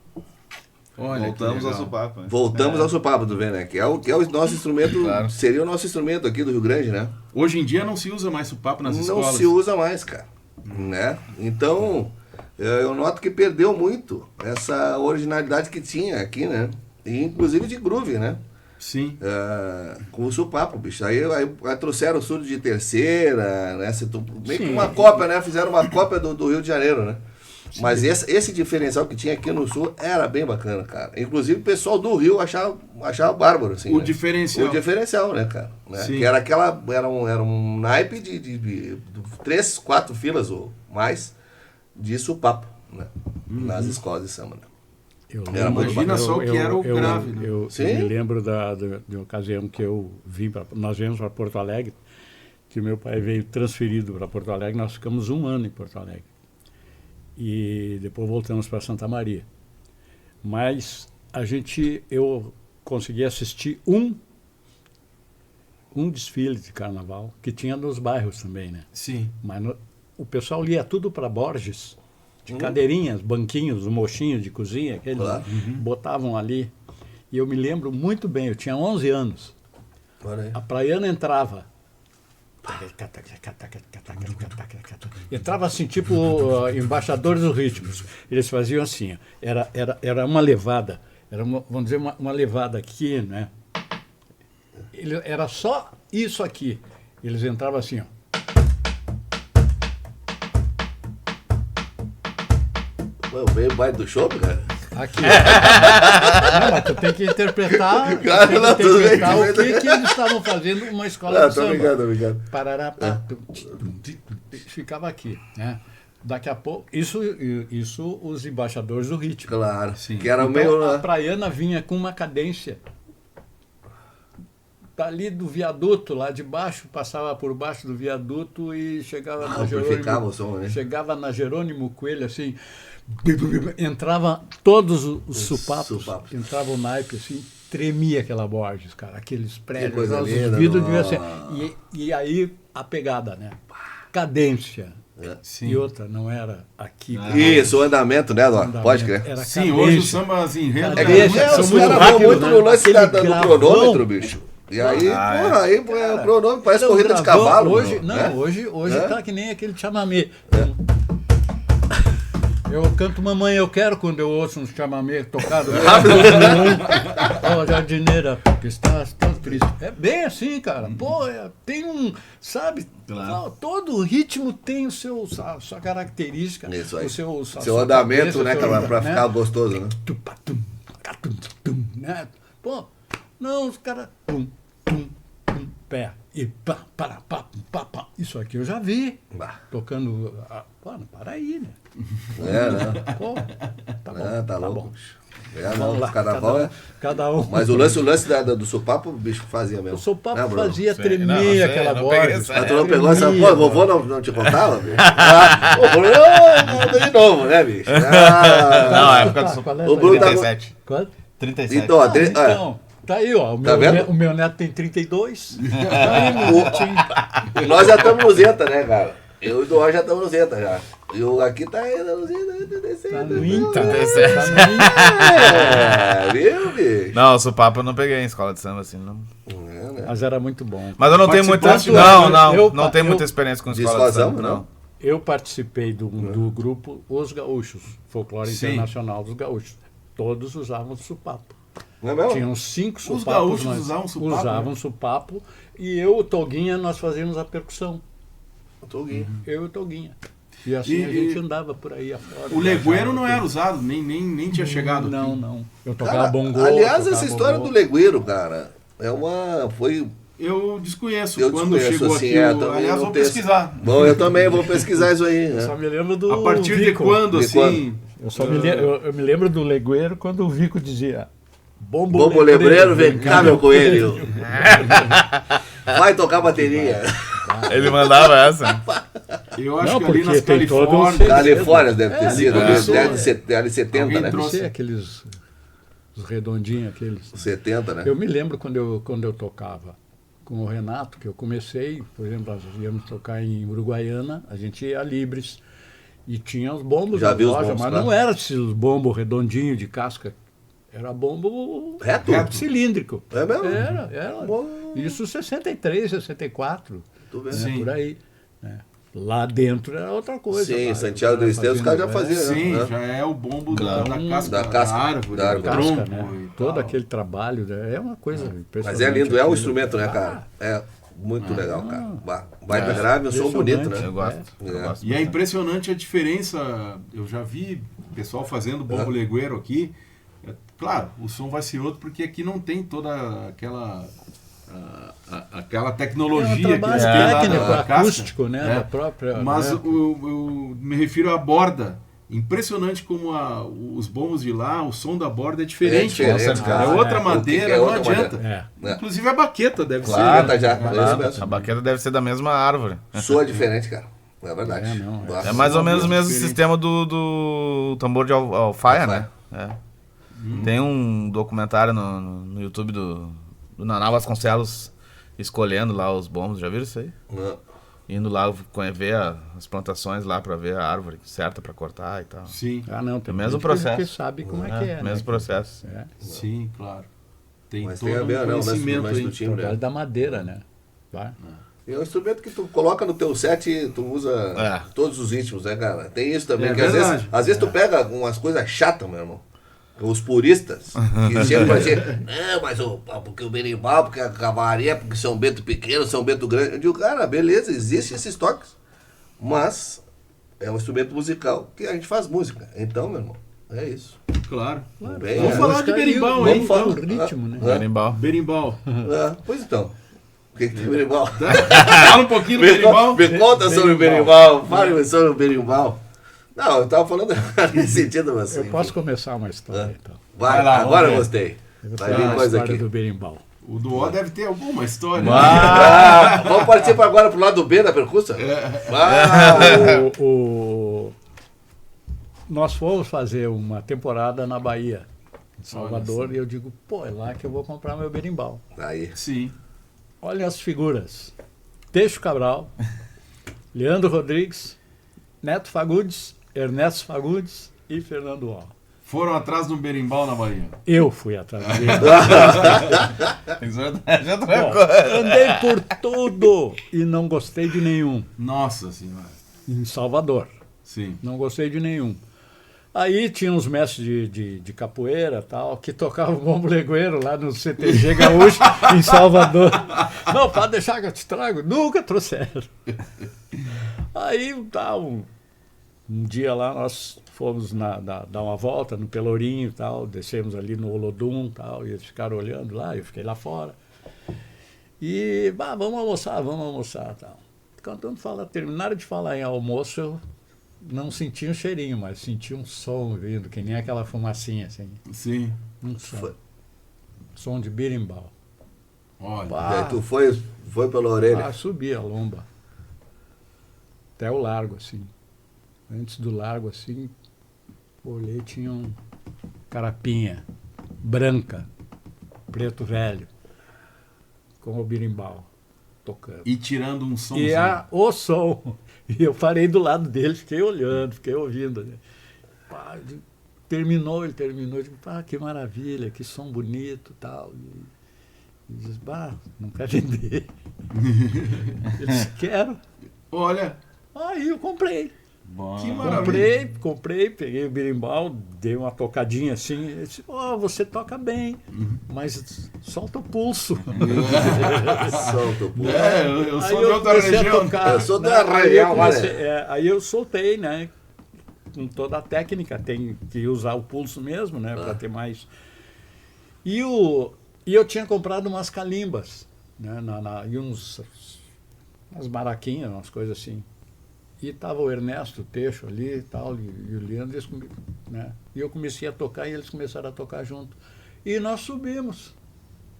Olha, Voltamos que ao legal. supapo. Né? Voltamos ao supapo, tu vê, né? Que é o nosso instrumento, Claro. seria o nosso instrumento aqui do Rio Grande, né? Hoje em dia não se usa mais supapo nas Não escolas. se usa mais, cara. Né? Então, eu noto que perdeu muito essa originalidade que tinha aqui, né? E, inclusive de groove, né? Sim. Com o supapo, bicho. Aí trouxeram o surdo de terceira, né? Meio que uma cópia, né? Fizeram uma cópia do Rio de Janeiro, né? Sim. Mas esse diferencial que tinha aqui no Sul era bem bacana, cara. Inclusive o pessoal do Rio achava bárbaro, assim. O né? diferencial. O diferencial, né, cara? Né? Sim. Que era era um naipe de 3, 4 filas ou mais de supapo, né? Nas escolas de samba, né? Era muito Imagina só o que era o grave, né? Eu me lembro de uma ocasião que nós viemos para Porto Alegre, que meu pai veio transferido para Porto Alegre, nós ficamos 1 ano em Porto Alegre. E depois voltamos para Santa Maria. Mas eu consegui assistir um desfile de carnaval, que tinha nos bairros também, né? Sim. Mas o pessoal lia tudo para Borges, de cadeirinhas, banquinhos, o mochinho de cozinha, aqueles botavam ali. E eu me lembro muito bem, eu tinha 11 anos. A praiana entrava. Entrava assim, tipo embaixadores dos ritmos. Eles faziam assim, ó. Era uma levada, vamos dizer, uma levada aqui, né? Era só isso aqui. Eles entravam assim, ó. Veio o baile do show, cara? Aqui. Não, mas tu tem que interpretar, o que eles estavam fazendo uma escola de samba. Obrigado. Parará, ficava aqui, né? Daqui a pouco, isso os embaixadores do ritmo. Claro, sim. Que era Então, meio... a praiana vinha com uma cadência. Dali do viaduto, lá de baixo, passava por baixo do viaduto e chegava na amplificava o som, né? Chegava na Jerônimo Coelho, assim, entrava todos os supapos, entrava o naipe, assim, tremia aquela Borges, cara, aqueles prédios, os vidros deviam ser. E aí a pegada, né? Cadência. Sim. E outra, não era aqui. Isso, o andamento, né, Dó? Pode crer. Era Sim, cadência. hoje os sambas enredo. Cadência. Os caras vão muito no lance do cronômetro, bicho. E aí, o cronômetro parece corrida de cavalo. Hoje, né? hoje tá que nem aquele chamamé. Eu canto Mamãe Eu Quero quando eu ouço um chamamé tocado. Ó, jardineira, que estás tão triste. É bem assim, cara. Pô, tem um, sabe? Claro. Todo ritmo tem a sua característica. Isso aí. O seu andamento, né, cara, pra ficar gostoso, né? Né? Pô, não, os caras... Pé. E pá, para, pá, pá, pá. Isso aqui eu já vi. Tocando. Pô, não para aí, né? Né? Pô, tá bom. Tá louco. Bom. Não, lá, carnaval cada um. Mas o lance do supapo, o bicho fazia mesmo. O supapo né, fazia Sei, tremer não aquela não voz. peguei essa- Mas tu não pegou essa Tremia, porra? Vovô não te contava, bicho? O Bruno de novo, né, bicho? Não, é época do Qual é? O Bruno tá... 37. Quanto? 37. Então, Então, tá aí, ó. Tá vendo? O meu neto tem 32. Tá aí, meu netinho. Nós já estamos no Zeta, né, cara? Eu e o Duan já estamos no Zeta já. E o aqui tá ainda no Zeta. Tá no Inter. Viu, bicho? Não, o supapo eu não peguei em escola de samba, assim, não. Mas era muito bom. Mas eu não tenho muita... Participasse, Não tenho muita experiência com De escola de escola de samba, samba, não. Eu participei do grupo Os Gaúchos, Folclore Sim. Internacional dos Gaúchos. Todos usavam supapo. Não é mesmo? Tinham 5 supapos. gaúchos mas usavam supapo, Usavam supapo. E eu, o Toguinha, nós fazíamos a percussão. Eu tô aqui. Eu e o Toguinha. E assim a gente andava por aí afora. O legueiro não viajava, era usado, nem tinha chegado Não, aqui. não. Eu tocava Cara, bongô. aliás, tocava essa história bongô. do legueiro, cara, foi... Eu desconheço Eu quando desconheço, chegou assim, aqui. também Aliás, não vou tenho- pesquisar. Bom, eu também vou pesquisar isso aí, Eu só né? me lembro do A partir de Vico. quando, De assim? Eu só eu me lembro do legueiro quando o Vico dizia: Bombo lebreiro, vem cá, meu coelho. Vai tocar bateria. Ele mandava essa. Eu acho Não, que ali porque nas tem todo um Califórnias. Califórnia deve ter É, sido, ali deve ser ali 70, Alguém né? trouxe. Você, aqueles os redondinhos, aqueles. 70, né? Eu me lembro quando eu tocava com o Renato, que eu comecei, por exemplo, nós íamos tocar em Uruguaiana, a gente ia a Libres e tinha os bombos Já na vi os loja, bombos, mas claro. não era esses bombos redondinhos de casca, era bombo Reto? cilíndrico. É mesmo? Era. Isso 63, 64, Tu vê. né, Sim. por aí. Né? Lá dentro era outra coisa. Sim, lá, Santiago eu tava do Esteio, os caras já fazendo, faziam, Sim, né? já é o bombo da casca, Da casca, árvore, da do árvore. tronco. né? e Todo tal. aquele trabalho, né? É uma coisa impressionante. Mas é lindo, é um aquilo. instrumento, né, cara? É muito legal, cara. Baita grave, um som bonito, né? Eu gosto. É. Eu gosto. E é impressionante a diferença. Eu já vi pessoal fazendo bombo legueiro aqui. Claro, o som vai ser outro porque aqui não tem toda aquela tecnologia É um trabalho que eles têm lá técnico, da casca. acústico, né? Da própria. Mas né? eu me refiro à borda. Impressionante como os bombos de lá, o som da borda é diferente. É diferente, É outra madeira, é não outra adianta. madeira. É. Inclusive a baqueta deve Claro, ser. tá já. né? É isso mesmo. A baqueta deve ser da mesma árvore. Soa diferente, cara. É verdade. É, não, é. Nossa. É mais ou menos o Diferente. mesmo sistema do tambor de alfaia, né? É. Tem um documentário no YouTube do Naná Vasconcelos escolhendo lá os bombos, já viram isso aí? Não. Indo lá ver as plantações lá pra ver a árvore certa pra cortar e tal. Sim, Ah, não, tem É o mesmo gente processo. que sabe como é que é. Mesmo né? processo. É. sim, claro. Tem Mas todo tem a ver, um não, conhecimento lance aí. do O timbre. trabalho da madeira, né? Vai. É um instrumento que tu coloca no teu set e tu usa todos os ritmos, né, cara? Tem isso também, É que verdade. às vezes tu pega umas coisas chatas, meu irmão. Os puristas, que chegam pra dizer, não, mas porque o berimbau, porque a cavalaria, porque São Bento pequeno, São Bento grande. Eu digo, cara, beleza, existem esses toques, mas é um instrumento musical que a gente faz música. Então, meu irmão, é isso. Claro. Bem, Vamos é. falar de berimbau, Vamos hein? falar. Então. O ritmo, né? Berimbau. Berimbau. Pois então, o que tem berimbau? Fala um pouquinho do berimbau. Me conta sobre o berimbau, fale sobre o berimbau. Não, eu tava falando nesse sentido, mas... Eu posso começar uma história, então. Vai, Vai lá, agora eu vamos gostei. Eu vou Vai falar vir a coisa história aqui. do berimbau. O do O deve ter alguma história. Vamos partir para agora pro lado B da percussa? Nós fomos fazer uma temporada na Bahia, em Salvador, e eu digo, pô, é lá que eu vou comprar meu berimbau. Aí. Sim. Olha as figuras. Teixo Cabral, Leandro Rodrigues, Neto Fagundes, Ernesto Fagundes e Fernando Ó. Foram atrás de um berimbau na Bahia. Eu fui atrás dele. Já Bom, andei por tudo e não gostei de nenhum. Nossa senhora. Em Salvador, Sim. não gostei de nenhum. Aí tinha uns mestres de capoeira tal, que tocavam bombo legueiro lá no CTG Gaúcho, em Salvador. Não, pode deixar que eu te trago. Nunca trouxeram. Aí, tá, um dia lá, nós fomos dar uma volta no Pelourinho e tal, descemos ali no Olodum e tal, e eles ficaram olhando lá, eu fiquei lá fora. E, vamos almoçar tal. Quando terminaram de falar em almoço, eu não senti um cheirinho, mas senti um som vindo, que nem aquela fumacinha, assim. Sim. Um som. Som de berimbau. Olha. E aí tu foi pela orelha. Subi a lomba. Até o largo, assim. Antes do largo, assim, olhei, tinha um carapinha branca, preto velho, com o berimbau tocando. E tirando um som. E o som. E eu parei do lado dele, fiquei olhando, fiquei ouvindo. Né? Ele terminou, eu digo, que maravilha, que som bonito e tal. E diz, não quer vender. Ele disse, quero. Olha. Aí eu comprei. Que maravilha. Comprei, peguei o berimbau, dei uma tocadinha assim, e disse, você toca bem, mas solta o pulso. Solta o pulso. Eu Aí sou de outra comecei a região. tocar, Eu sou né? da região, Aí eu soltei, né? Com toda a técnica, tem que usar o pulso mesmo, né? Para ter mais. E eu tinha comprado umas calimbas, né? E umas maraquinhas, umas coisas assim. E tava o Ernesto, o Teixo ali e tal, e o Leandro, né? E eu comecei a tocar e eles começaram a tocar junto. E nós subimos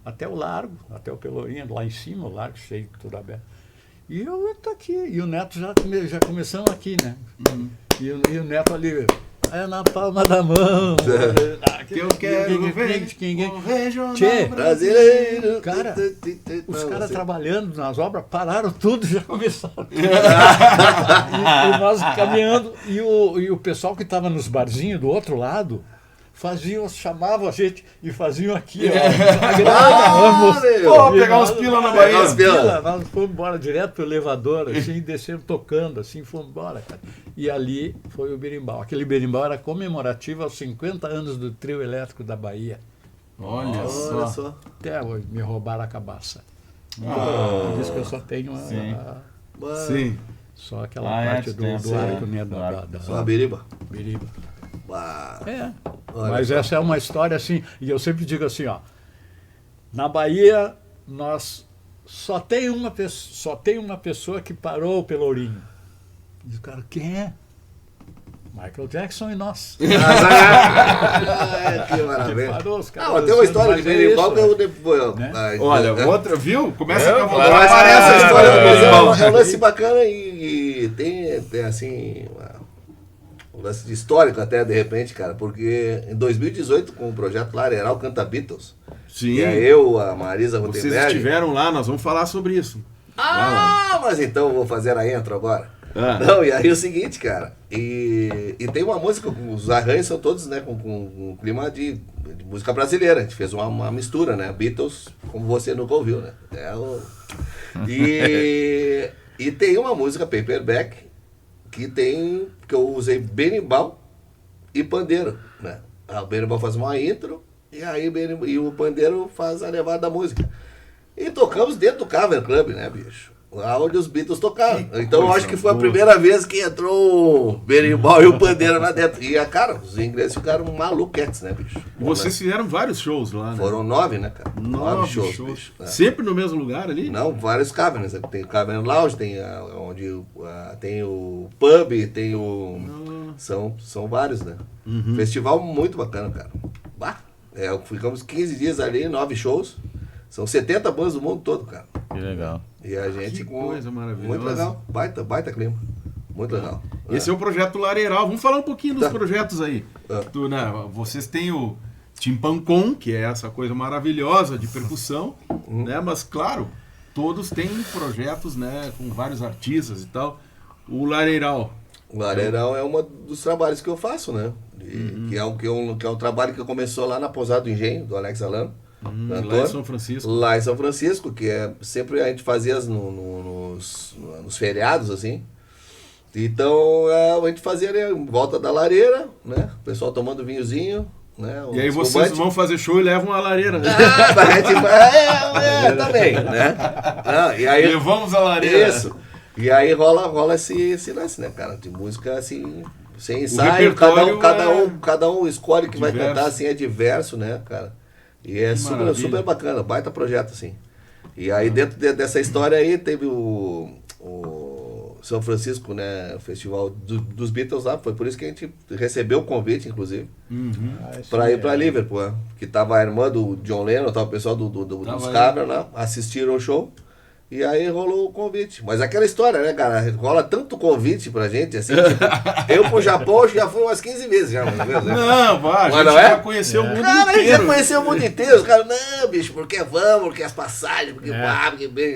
até o largo, até o Pelourinho, lá em cima, o largo cheio, tudo aberto. E eu tô aqui, e o Neto já começamos aqui, né? E o Neto ali, na palma da mão. Que eu quero ver o regional Brasileiro. Cara, os caras trabalhando nas obras pararam tudo e já começaram. E nós caminhando, e o pessoal que estava nos barzinhos do outro lado chamavam a gente e faziam aqui, ó. Pô, pegar uns pila na Bahia. Nós fomos embora direto pro elevador, assim, descendo tocando, assim, fomos embora, cara. E ali foi o berimbau. Aquele berimbau era comemorativo aos 50 anos do trio elétrico da Bahia. Olha só. Até hoje me roubaram a cabaça. Por isso que eu só tenho Sim. só aquela parte do arco, né? Só a biriba. Biriba. Bah. Mas essa é uma história assim, e eu sempre digo assim, ó, na Bahia nós só tem uma pessoa que parou o Pelourinho. E o cara, quem é? Michael Jackson e nós. Que maravilha. Parou, os caras, Tem uma história de berimbau que eu depois. Olha, outra, viu? Começa a Aparece aparece essa história do berimbau. É um lance bacana e tem assim. Um lance histórico até, de repente, cara, porque em 2018, com o projeto Lareral Canta Beatles, Sim. e aí eu, a Marisa Vocês Rotenberg... estiveram lá, nós vamos falar sobre isso. Mas então eu vou fazer a intro agora. Não, e aí é o seguinte, cara, e tem uma música, os arranjos são todos, né, com um clima de música brasileira, a gente fez uma mistura, né, Beatles, como você nunca ouviu, né, e tem uma música, Paperback, que eu usei berimbau e pandeiro, né? O berimbau faz uma intro e aí o pandeiro faz a levada da música. E tocamos dentro do Cavern Club, né, bicho? Lá onde os Beatles tocaram. Então eu acho que foi a primeira vez que entrou o berimbau e o pandeiro lá dentro. E, cara, os ingleses ficaram maluquetes, né, bicho? Vocês fizeram vários shows lá, né? Foram 9, né, cara? 9 shows. Bicho. Sempre no mesmo lugar ali? Não, vários caverns. Tem o Cavern Lounge, tem onde tem o pub, tem o... São vários, né? Festival muito bacana, cara. Ficamos 15 dias ali, 9 shows. São 70 bandas do mundo todo, cara. Que legal. E a gente coisa maravilhosa. Muito legal. Baita clima. Muito legal. Esse é o projeto Lareral. Vamos falar um pouquinho dos projetos aí. Vocês têm o Timpancom, que é essa coisa maravilhosa de percussão, né? Mas, claro, todos têm projetos, né, com vários artistas e tal. O Lareiral. O Lareiral é um dos trabalhos que eu faço, né? Que é um trabalho que começou lá na Pousada do Engenho, do Alex Alano. Lá em São Francisco. Lá em São Francisco, que sempre a gente fazia nos feriados, assim. Então a gente fazia ali em volta da lareira, né? O pessoal tomando vinhozinho, né? E aí vocês vão fazer show e levam a lareira, né? Também, né? E aí, levamos a lareira. Isso. E aí rola esse lance, né, cara? De música assim, sem ensaio, cada um escolhe o que vai cantar, assim, é diverso, né, cara? E é super bacana, baita projeto, assim. E aí dentro dessa história aí teve o São Francisco, né, o festival dos Beatles lá, foi por isso que a gente recebeu o convite, inclusive, para ir para Liverpool, né? Que tava a irmã do John Lennon, tava o pessoal dos Cavern lá, assistiram o show. E aí rolou o convite. Mas aquela história, né, cara? Rola tanto convite pra gente, assim, tipo, eu pro Japão acho que já fui umas 15 vezes já, mais ou menos, né? Não, a gente já conheceu o mundo inteiro. Cara, a gente já conheceu o mundo inteiro. Os caras, não, bicho, porque vamos, porque as passagens, porque porque bem.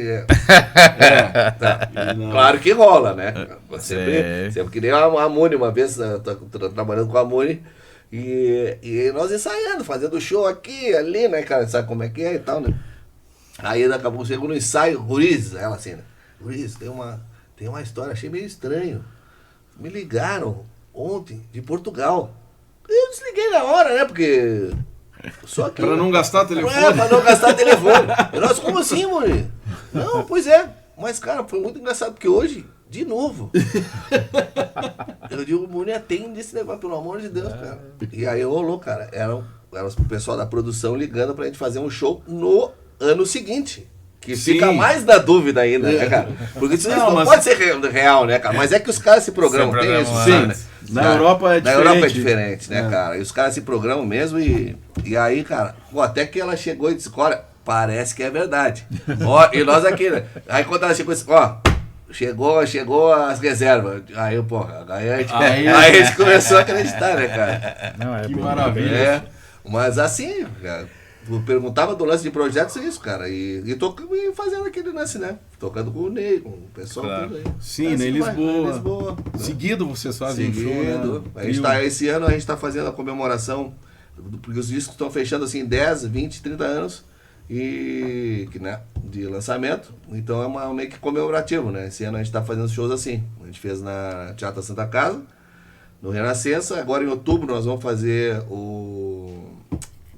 Claro que rola, né? Sempre que nem a Muni, uma vez, tô trabalhando com a Muni, e nós ensaiando, fazendo show aqui, ali, né, cara? Sabe como é que é e tal, né? Aí acabou chegando no ensaio, Guriz, ela assim, né? Guriz, tem uma história, achei meio estranho. me ligaram ontem de Portugal. Eu desliguei na hora, né? Porque... Só que... Pra não gastar telefone. Pra não gastar telefone. Eu, nossa, como assim, Muni? Não, pois é. Mas, cara, foi muito engraçado, porque hoje, de novo, eu digo, Muni, atende esse negócio, pelo amor de Deus, cara. E aí, rolou, cara, era o pessoal da produção ligando pra gente fazer um show no ano seguinte. Que Sim. fica mais na dúvida ainda, né, cara? Porque isso não pode ser real, né, cara? Mas é que os caras se programam, tem isso, Sim. né? Na Europa é diferente. Na Europa é diferente, né, cara? E os caras se programam mesmo e aí, cara, pô, até que ela chegou e disse, olha, parece que é verdade. Ó, e nós aqui, né? Aí quando ela chegou e disse, ó, chegou as reservas. Aí, porra, aí a gente começou a acreditar, né, cara? Não, Que bem- maravilha. É, mas assim, cara, eu perguntava do lance de projetos, é isso, cara. E fazendo aquele lance, né? Tocando com o Ney, com o pessoal, Claro. tudo aí. Sim, Assim em vai, Lisboa. em Lisboa. Seguido vocês fazem um show, Seguido. né? A gente esse ano a gente está fazendo a comemoração, porque os discos estão fechando assim 10, 20, 30 anos né, de lançamento. Então é meio que comemorativo, né? Esse ano a gente está fazendo shows assim. A gente fez na Teatro Santa Casa, no Renascença. Agora em outubro nós vamos fazer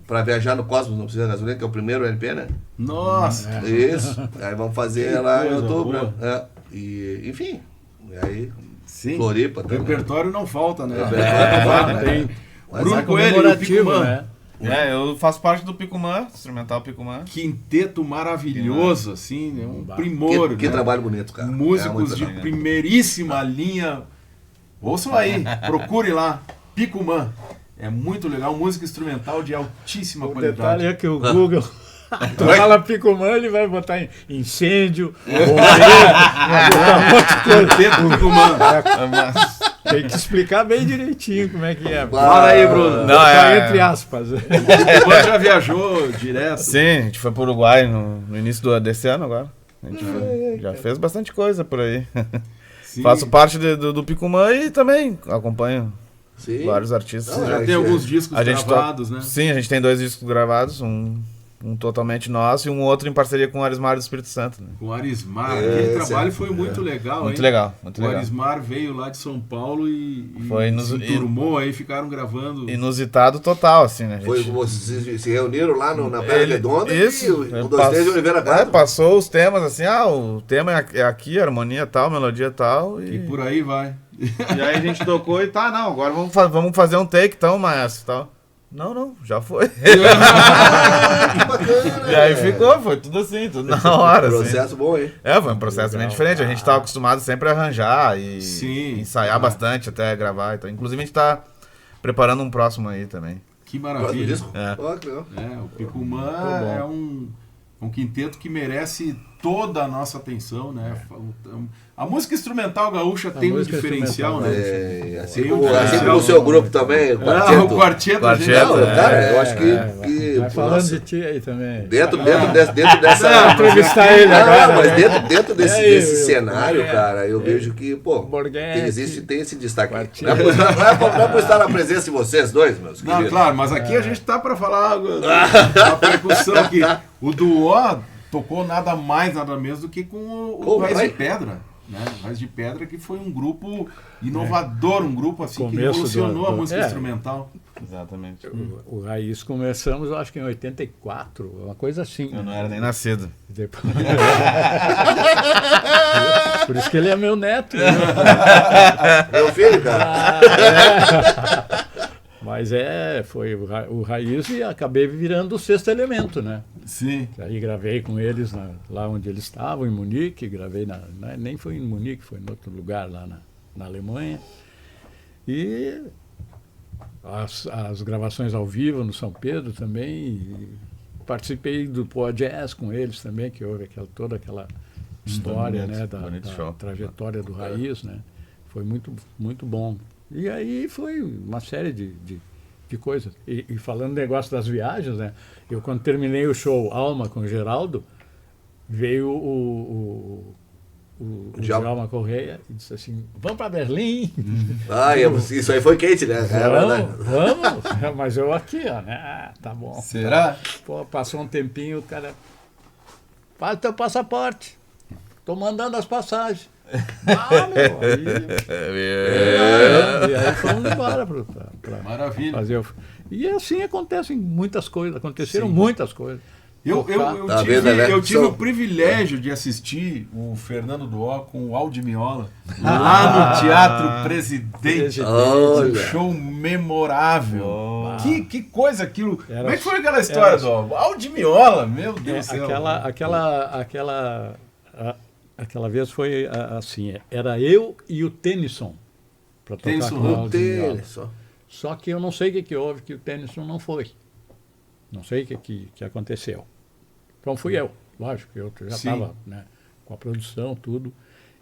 Pra Viajar no Cosmos, não precisa de gasolina, que é o primeiro LP, né? Nossa. Isso. Aí vamos fazer Que lá em coisa outubro. boa. Né? E, enfim. E aí, Sim. Floripa O também. repertório não falta, né? Tem. Mas Bruno é Coelho e o comemorativo, Picumã. né? Eu faço parte do Picumã, instrumental Picumã. Quinteto maravilhoso, assim, é um primor. Que né? trabalho bonito, cara. Músicos muito de legal. primeiríssima linha. Ouçam aí, procure lá, Picumã. É muito legal, música instrumental de altíssima O qualidade. detalhe é que o Google, tu Oi? fala Picumã, ele vai botar incêndio, bombeiro, vai botar um monte de coisa. Quinteto Picumã. Tem que explicar bem direitinho como é que é. Fala aí, Bruno. Não, Botar entre aspas. O Picumã já viajou direto. Sim, a gente foi pro Uruguai no início desse ano agora. A gente já fez bastante coisa por aí. Sim. Faço parte do Picumã e também acompanho Sim. vários artistas. Não, Já Mas, tem alguns discos A gente gravados, né? Sim, a gente tem 2 discos gravados, um totalmente nosso e um outro em parceria com o Arismar do Espírito Santo. Né? Com o Arismar. É, Aquele esse trabalho foi muito legal, Muito hein? legal, muito O legal. Arismar veio lá de São Paulo e Foi se enturmou, aí ficaram gravando. Inusitado total, assim, né? Foi, vocês se reuniram lá na Praia Redonda Isso. e o 2, 3 de Oliveira Gato. Passou os temas assim, o tema é aqui, a harmonia tal, melodia tal. E por aí vai. E aí a gente tocou e tá, não, agora vamos fazer um take então, maestro, tal. Não, já foi. Que bacana. E aí foi tudo assim, tudo na hora. Assim. Processo bom, hein? Foi um processo bem diferente. A gente tava acostumado sempre a arranjar e Sim. ensaiar bastante até gravar. Então, inclusive a gente tá preparando um próximo aí também. Que Próximo maravilha. disco? É. Ó, que legal. O Picumã é um quinteto que merece toda a nossa atenção, né? A música instrumental gaúcha tem um música diferencial, instrumental né? Assim Tem um como diferencial. o seu grupo também, o O quarteto. quarteto, a gente- Quarteto, Não, cara, eu acho que Vai falando nossa, de ti aí também. dentro dessa... Vou entrevistar ele Não, agora. mas né? dentro desse, É, desse eu- cenário, é, cara, eu vejo que, pô, Borghetti, tem esse destaque. Quarteto. Não é por estar na presença de vocês dois, meus Não, queridos. claro, mas aqui a gente tá para falar da percussão que o Duó tocou nada mais, nada menos do que com o Raiz de Pedra. Né? Raiz de Pedra, que foi um grupo inovador, um grupo assim que Começo revolucionou a música é. instrumental. Exatamente. O Raiz começamos, eu acho que em 84, uma coisa assim. Eu não era nem nascido. Depois... Por isso que ele é meu neto. Né? Meu filho, cara. Mas foi o Raiz e acabei virando o Sexto Elemento, né? Sim. Aí gravei com eles lá onde eles estavam, em Munique, gravei nem foi em Munique, foi em outro lugar lá na Alemanha. E as gravações ao vivo no São Pedro também. E participei do Poa Jazz com eles também, que houve toda aquela história, bonito, né, da bonito show. trajetória do Raiz, né? Foi muito, muito bom. E aí foi uma série de coisas. E falando do negócio das viagens, né? Eu quando terminei o show Alma com o Geraldo, veio o Djalma Correia e disse assim, vamos para Berlim? Isso aí foi quente, né? Vamos, mas eu aqui, ó, né? Ah, tá bom. Será? Pô, passou um tempinho, o cara, faz teu passaporte, tô mandando as passagens. Ah, meu, e aí fomos embora pra Maravilha. fazer o... E assim acontecem muitas coisas, aconteceram Sim. muitas coisas. Eu Tá tive, vendo, né? eu tive São- o privilégio de assistir o Fernando Duó com o Aldi Miola lá no Teatro Presidente. Um Olha. show memorável. Que coisa aquilo. Era- Como é que foi aquela história era- do Aldi Miola? Meu Deus do céu. Aquela vez foi assim, era eu e o Tennyson para tocar Tennyson, com o o Aldi Miola. Só. Só que eu não sei o que houve, que o Tennyson não foi. Não sei o que aconteceu. Então fui eu, lógico, eu já Sim. estava, né, com a produção, tudo.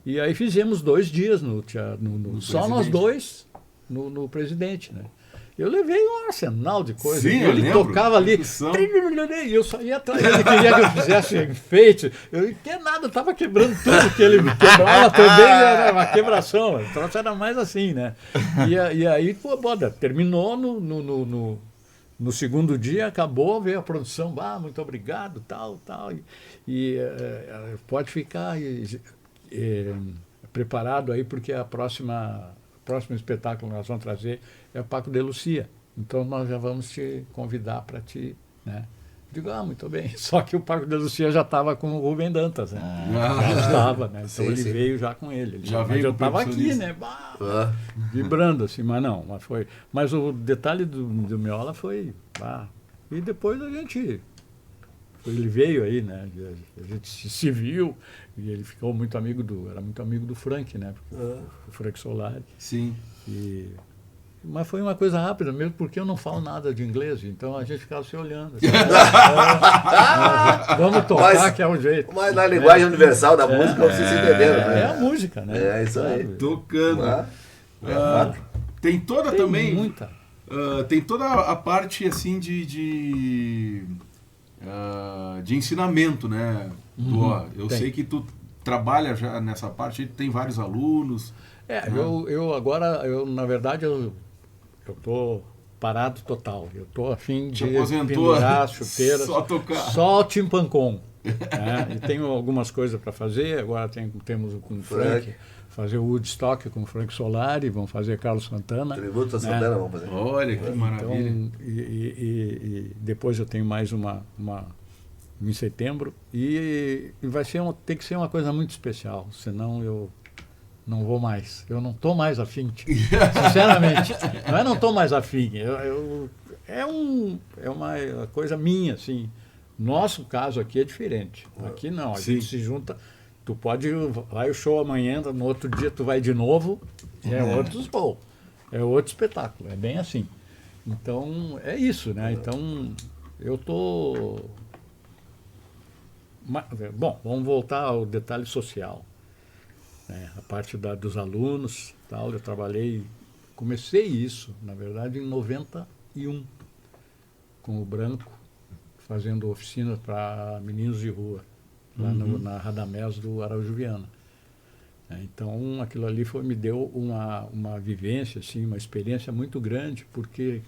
E aí fizemos 2 dias no teatro, só nós Presidente. dois no Presidente, né? Eu levei um arsenal de coisas. Sim, eu Ele lembro. tocava ali, Percussão. e eu só ia atrás. Ele queria que eu fizesse enfeite. Eu não queria nada, eu estava quebrando tudo que ele quebrava também, era uma quebração. O troço era mais assim, né? E aí, pô, bora, terminou no segundo dia, acabou, veio a produção, muito obrigado, tal. E pode ficar preparado aí, porque o próximo espetáculo que nós vamos trazer é o Paco de Lucia. Então nós já vamos te convidar para te, né? Digo, muito bem. Só que o Paco de Lucia já estava com o Rubem Dantas, né? Já estava, né? Então Sim, ele sim. veio já com ele. Já Mas veio eu com o estava aqui, percussionista. né? Ah, Vibrando assim, mas não, mas foi. Mas o detalhe do Miola foi. E depois a gente. Ele veio aí, né? A gente se viu e ele ficou muito amigo era muito amigo do Frank, né? O Frank Solari. Sim. Mas foi uma coisa rápida mesmo, porque eu não falo nada de inglês, então a gente ficava se olhando. Assim, vamos tocar, Mas- que é o jeito. mas na linguagem universal da música, vocês se entenderam, né? É a música, né? É isso aí. Sabe? Tocando. Ah, Ah, tem toda Tem também. muita. Tem toda a parte assim de ensinamento, né? Eu tem. sei que tu trabalha já nessa parte, tem vários alunos. Eu agora, na verdade, eu estou parado total. Eu estou a fim Te de aposentou, pendurar as chuteiras. só tocar. Só timpancom. Né? E tenho algumas coisas para fazer. Agora temos com o Frank, fazer o Woodstock com o Frank Solari, vamos fazer Carlos Santana. tributo a né? Santana, vamos fazer. Olha que maravilha. Então, e depois eu tenho mais uma em setembro. E vai ser tem que ser uma coisa muito especial, senão eu não vou mais. Eu não estou mais afim. Sinceramente. Não estou mais afim. É uma coisa minha, assim. Nosso caso aqui é diferente. Aqui não, a Sim. gente se junta. Tu vai o show amanhã, no outro dia tu vai de novo, outro show. É outro espetáculo, é bem assim. Então, é isso, né? Então, eu tô... Bom, vamos voltar ao detalhe social. Né? A parte dos alunos, tal, eu comecei isso, na verdade, em 91, com o Branco, fazendo oficina para meninos de rua, lá na Radamés do Araújo Viana. Então, aquilo ali me deu uma vivência, assim, uma experiência muito grande, porque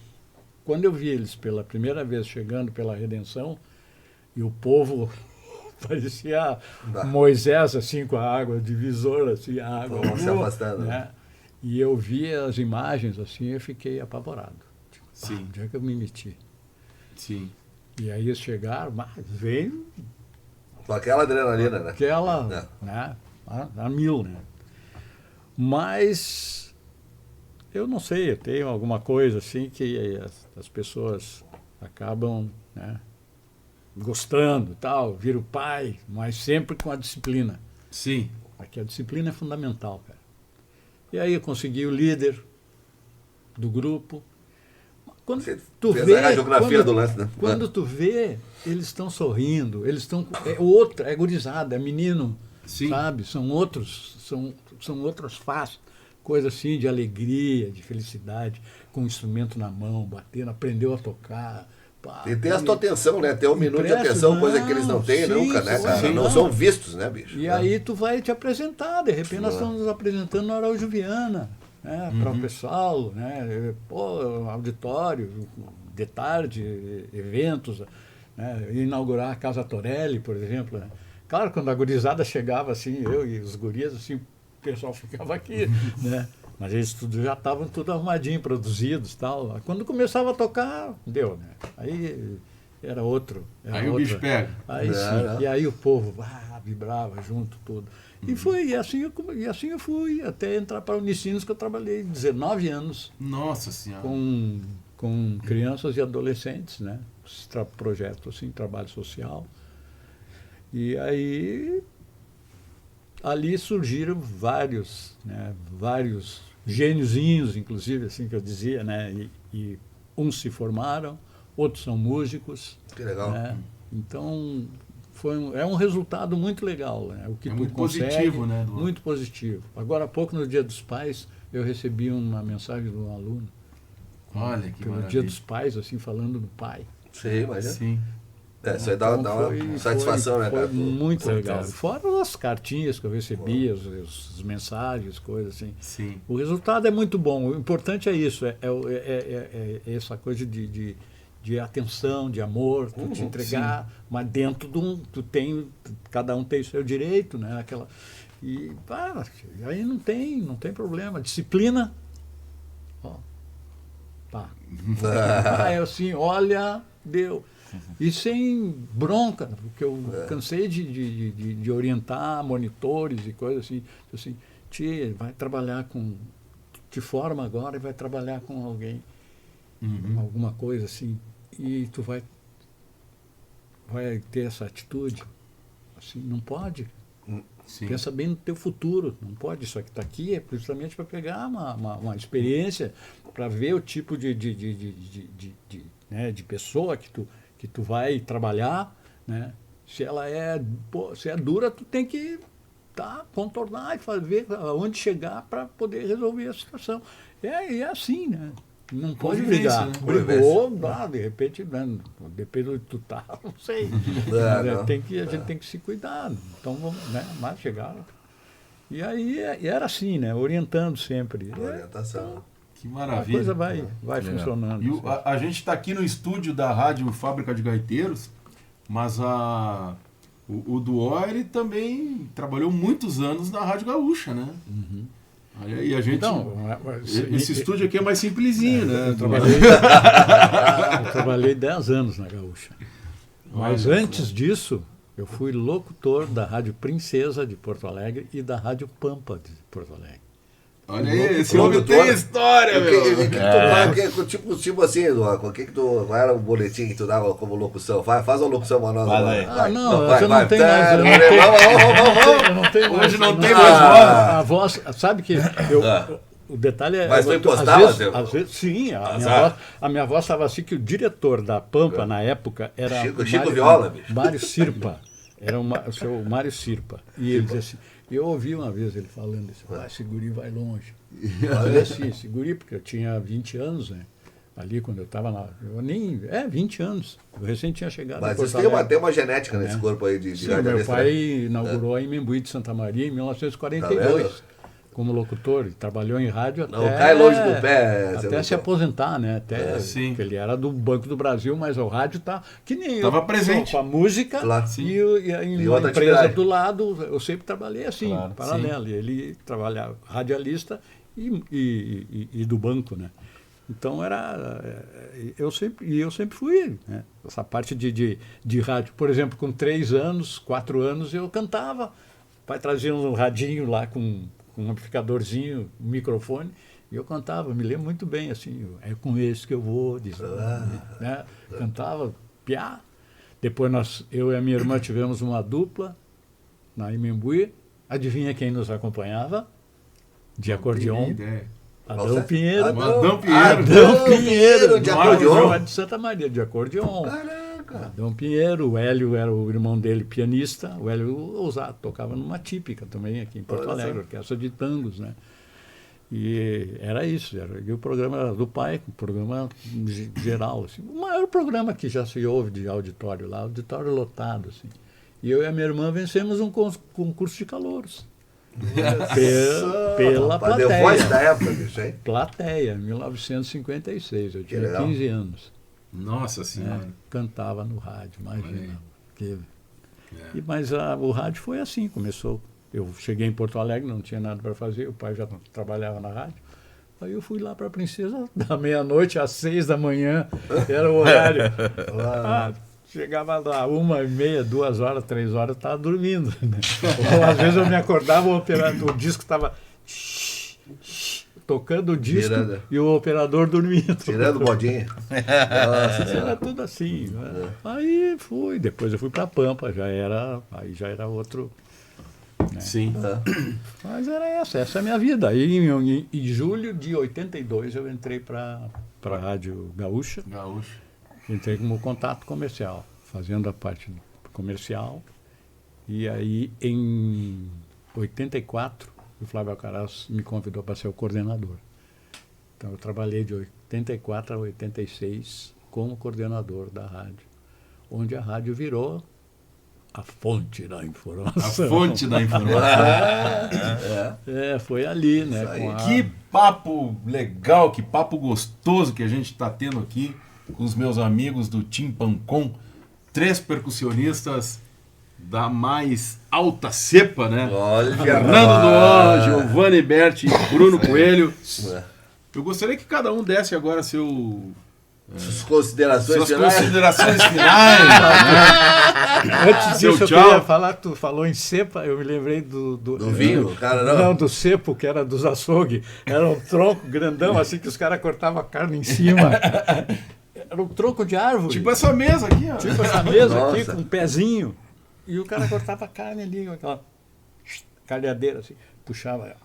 quando eu vi eles pela primeira vez chegando pela Redenção, e o povo parecia Moisés, assim, com a água, divisor, assim, a água. Se afastando. Né? E eu vi as imagens, assim, eu fiquei apavorado. Tipo, Sim. onde é que eu me meti? Sim. E aí eles chegaram, veio Com aquela adrenalina, né? aquela, né, a mil, né? Mas eu não sei, eu tenho alguma coisa assim que as pessoas acabam, né, gostando e tal, vira o pai, mas sempre com a disciplina. Sim. Aqui a disciplina é fundamental, cara. E aí eu consegui o líder do grupo. Quando Você tu fez vê, a radiografia do lance, né? quando tu vê, eles estão sorrindo, eles estão é gurizada, é menino, Sim. sabe? São outras faces, coisa assim de alegria, de felicidade, com o instrumento na mão, batendo, aprendeu a tocar. Pá, E tem a tua atenção, né? Ter um minuto de Impresso, atenção, coisa que eles não não, têm sim, nunca, né, cara? sim, Não não. são vistos, né, bicho? E aí tu vai te apresentar, de repente nós estamos nos apresentando na Araújo Viana, né, para o pessoal, né, auditório, de tarde, eventos, né, inaugurar a Casa Torelli, por exemplo. Né. Claro, quando a gurizada chegava assim, eu e os gurias, assim, pessoal ficava aqui, né? Mas eles já estavam tudo arrumadinho, produzidos e tal. Quando começava a tocar, deu, né? Aí era outro. Aí o bicho pega. Aí sim. E aí o povo vibrava junto, tudo. E foi, e assim eu fui, até entrar para a Unicinos, que eu trabalhei 19 anos. Nossa Senhora. Com crianças e adolescentes, né? Projeto assim, trabalho social. E aí ali surgiram vários gêniozinhos, inclusive, assim que eu dizia, né? E uns se formaram, outros são músicos. Que legal. Né? Então é um resultado muito legal, né? O que tu muito consegue, positivo, né? Muito positivo. Agora há pouco, no Dia dos Pais, eu recebi uma mensagem de um aluno. Olha que pelo maravilha. Dia dos Pais, assim, falando do pai. Sim, mas Sim. isso aí dá uma satisfação, né, cara? Foi muito legal. certeza. Fora as cartinhas que eu recebia, as mensagens, coisas assim. Sim. O resultado é muito bom. O importante é isso, é essa coisa de atenção, de amor, tu te entregar, mas dentro de cada um tem o seu direito, né? Aí não tem problema. Disciplina, ó, tá. É assim, olha, deu. E sem bronca, porque eu cansei de orientar monitores e coisas assim, tia, vai trabalhar te forma agora e vai trabalhar com alguém, alguma coisa assim, e tu vai ter essa atitude, assim, não pode. Sim. Pensa bem no teu futuro, não pode. Isso aqui está aqui é justamente para pegar uma experiência, para ver o tipo de pessoa que tu vai trabalhar, né? Se ela se é dura, tu tem que contornar e ver aonde chegar para poder resolver a situação. E é assim, né? Não pode brigar. Né? Brigou, de repente, depende de onde tu tá, não sei. A gente tem que se cuidar. Então, vamos, né? Mas chegaram. E aí era assim, né? Orientando sempre. Orientação. Que maravilha. A coisa vai funcionando. E a gente está aqui no estúdio da Rádio Fábrica de Gaiteiros, mas o Duó, ele também trabalhou muitos anos na Rádio Gaúcha, né? Olha aí, a gente... esse estúdio aqui é mais simplesinho, né? Eu trabalhei 10 anos na Gaúcha. Mas antes disso, eu fui locutor da Rádio Princesa de Porto Alegre e da Rádio Pampa de Porto Alegre. Olha aí, esse homem tem história, meu. Tipo assim, Eduardo, qual era o boletim que tu dava como locução? Faz uma locução pra nós agora. Você não tem mais. Hoje não tem mais voz. A voz, sabe que o detalhe é... Mas tu impostava, às vezes, sim, a minha voz estava assim, que o diretor da Pampa, na época, era... Chico Viola, bicho. Mário Sirpa. Era o seu Mário Sirpa. E ele dizia assim... Eu ouvi uma vez ele falando isso, esse guri vai longe. Eu assim, esse guri, porque eu tinha 20 anos, né? Ali quando eu estava lá. 20 anos. Eu recém tinha chegado. Mas isso tem uma genética nesse corpo aí de Sim, meu pai inaugurou a Imembuí de Santa Maria em 1942. Como locutor, ele trabalhou em rádio até... Não cai longe do pé. Até se aposentar, né? Porque ele era do Banco do Brasil, mas o rádio que nem eu. Estava presente. Com a música e uma empresa do lado, eu sempre trabalhei assim, paralelo. E ele trabalhava radialista e do banco, né? Então eu sempre fui, né? Essa parte de rádio. Por exemplo, com 3 anos, 4 anos, eu cantava. O pai trazia um radinho lá com um amplificadorzinho, um microfone, e eu cantava, me lembro muito bem, assim, é com esse que eu vou, né? Cantava, piá. Depois eu e a minha irmã tivemos uma dupla na Imembuí. Adivinha quem nos acompanhava? De acordeon. Adão Pinheiro. Adão Pinheiro, de acordeon. De Santa Maria, de acordeon. Caraca. Adão Pinheiro, o Hélio era o irmão dele, pianista. O Hélio Ousado tocava numa típica também aqui em Porto Alegre, orquestra de tangos, né? E era isso. E o programa era do pai, um programa geral, assim. O maior programa que já se ouve de auditório lá, auditório lotado, assim. E eu e a minha irmã vencemos um concurso de calouros. Pela plateia. Deu voz da época, bicho, hein? Plateia, 1956. Eu tinha 15 anos. Nossa Senhora. Cantava no rádio, imagina. Mas o rádio foi assim, começou Eu cheguei em Porto Alegre, não tinha nada para fazer, o pai já trabalhava na rádio. Aí eu fui lá para a Princesa da meia-noite às 6 da manhã, era o horário. Chegava lá 1h30, 2 horas, 3 horas, eu estava dormindo. Né? Ou às vezes eu me acordava, o disco estava tocando o disco e o operador dormindo. Tirando modinha. Era tudo assim. Né? Aí fui, depois eu fui para Pampa, aí já era outro. Né? Sim. Mas era essa é a minha vida. Aí em julho de 82 eu entrei para a Rádio Gaúcha. Entrei como contato comercial, fazendo a parte comercial. E aí em 84 o Flávio Alcaraz me convidou para ser o coordenador. Então eu trabalhei de 84 a 86 como coordenador da rádio, onde a rádio virou a fonte da informação. A fonte da informação. Foi ali, né? Que papo legal, que papo gostoso que a gente está tendo aqui com os meus amigos do Tim Pancom, 3 percussionistas da mais alta cepa, né? Olha, Fernando Duan, Giovanni Berti e Bruno Coelho. Eu gostaria que cada um desse agora suas considerações considerações finais. Né? Antes disso, eu queria falar, tu falou em cepa, eu me lembrei do vinho, cara, não, do cepo, que era dos açougue. Era um tronco grandão, assim, que os caras cortavam a carne em cima. Era um tronco de árvore. Tipo essa mesa aqui, ó. Tipo essa mesa aqui, com um pezinho. E o cara cortava a carne ali, com aquela calhadeira, assim, puxava.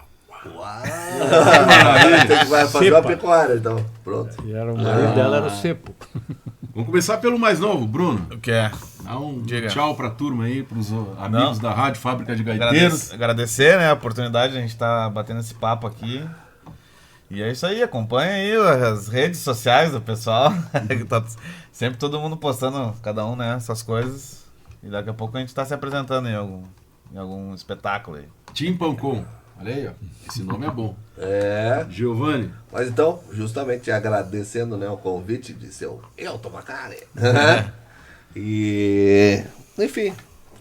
Uau! Vai fazer uma pecuária, então. Pronto. E era o marido dela, era o cepo. Vamos começar pelo mais novo, Bruno. O que é? Dá um tchau pra turma aí, pros amigos da Rádio Fábrica de Gaiteiros. Agradecer, né, a oportunidade de a gente estar batendo esse papo aqui. E é isso aí, acompanha aí as redes sociais do pessoal. Tá sempre todo mundo postando, cada um, né, essas coisas. E daqui a pouco a gente está se apresentando em algum espetáculo aí. Tim Pancom. Olha aí, ó. Esse nome é bom. Giovanni. Mas então, justamente agradecendo, né, o convite de seu Elton Macari. E, enfim,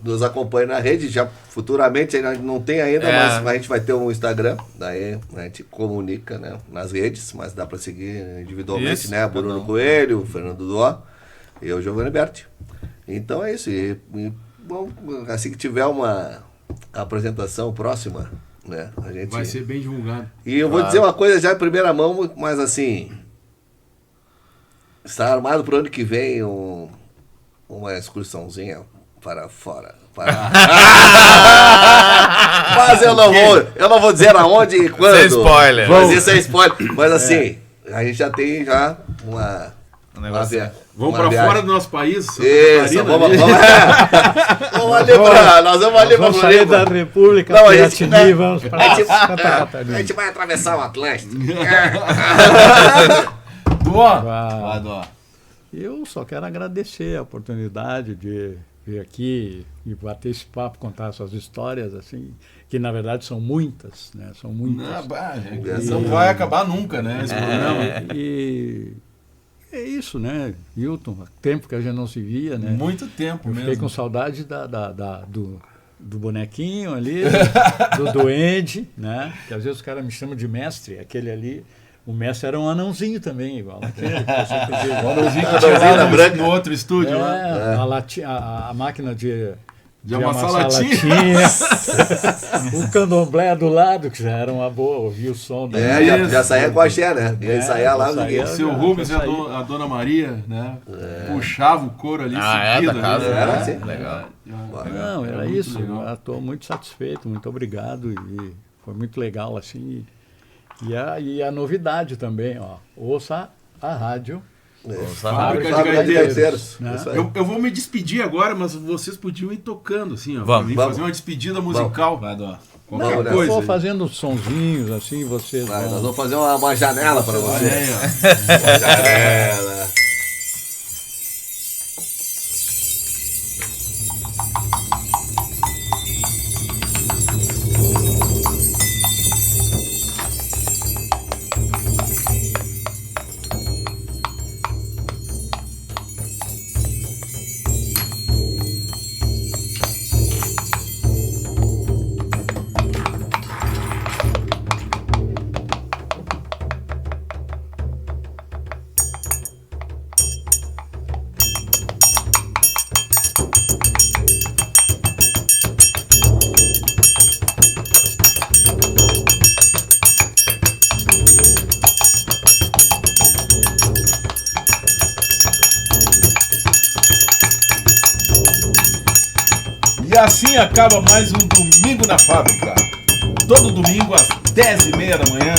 nos acompanhe na rede. Já futuramente, ainda não tem ainda, mas a gente vai ter um Instagram. Daí a gente comunica, né, nas redes, mas dá para seguir individualmente, isso, né? Bruno Coelho, Fernando Duan e eu, Giovanni Berti. Então é isso. E, bom, assim que tiver uma apresentação próxima, né, a gente vai ser bem divulgado. E eu vou dizer uma coisa já em primeira mão, mas assim, está armado para o ano que vem uma excursãozinha para fora. Mas eu não vou dizer aonde e quando. Sem spoiler. Mas isso é spoiler. Mas assim, a gente já tem vamos para fora do nosso país. Isso, vamos ali para. Nós vamos ali para vamos sair da República Piratini, vamos para Santa Catarina. A gente vai atravessar o Atlântico. Doa. Eu só quero agradecer a oportunidade de vir aqui e bater esse papo, contar essas histórias, assim, que na verdade são muitas, né? São muitas. Não vai acabar nunca, né? Esse programa. E é isso, né, Hilton? Tempo que a gente não se via, né? Muito tempo mesmo. Fiquei com saudade do bonequinho ali, do duende, né? Que às vezes os caras me chamam de mestre, aquele ali. O mestre era um anãozinho também, igual aquele. O anãozinho que tinha no outro estúdio. A máquina de amassar latinha. O candomblé do lado, que já era uma boa, ouvia o som. Já saía com a axé, né? Ia ensaiar lá no ninguém. O seu Rubens e a Dona Maria, né? Puxava o couro ali. Da casa. Era assim. Legal. Não, era isso. Estou muito satisfeito, muito obrigado. E foi muito legal, assim. E a novidade também, ó. Ouça a rádio. Fábrica de Gaiteiros. Né? Eu vou me despedir agora, mas vocês podiam ir tocando, assim, ó. Vamos. Fazer uma despedida musical. Qualquer coisa. Eu vou fazendo sonzinhos, assim, vocês vão... Nós vamos fazer uma janela para vocês. Olha aí, ó. Uma janela. acaba mais um Domingo na Fábrica. Todo domingo às 10h30 da manhã,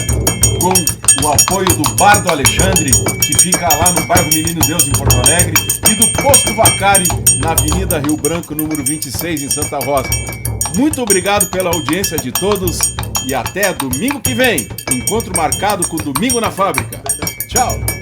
com o apoio do Bar do Alexandre, que fica lá no bairro Menino Deus, em Porto Alegre, e do Posto Vacari, na Avenida Rio Branco, número 26, em Santa Rosa. Muito obrigado pela audiência de todos e até domingo que vem. Encontro marcado com o Domingo na Fábrica. Tchau!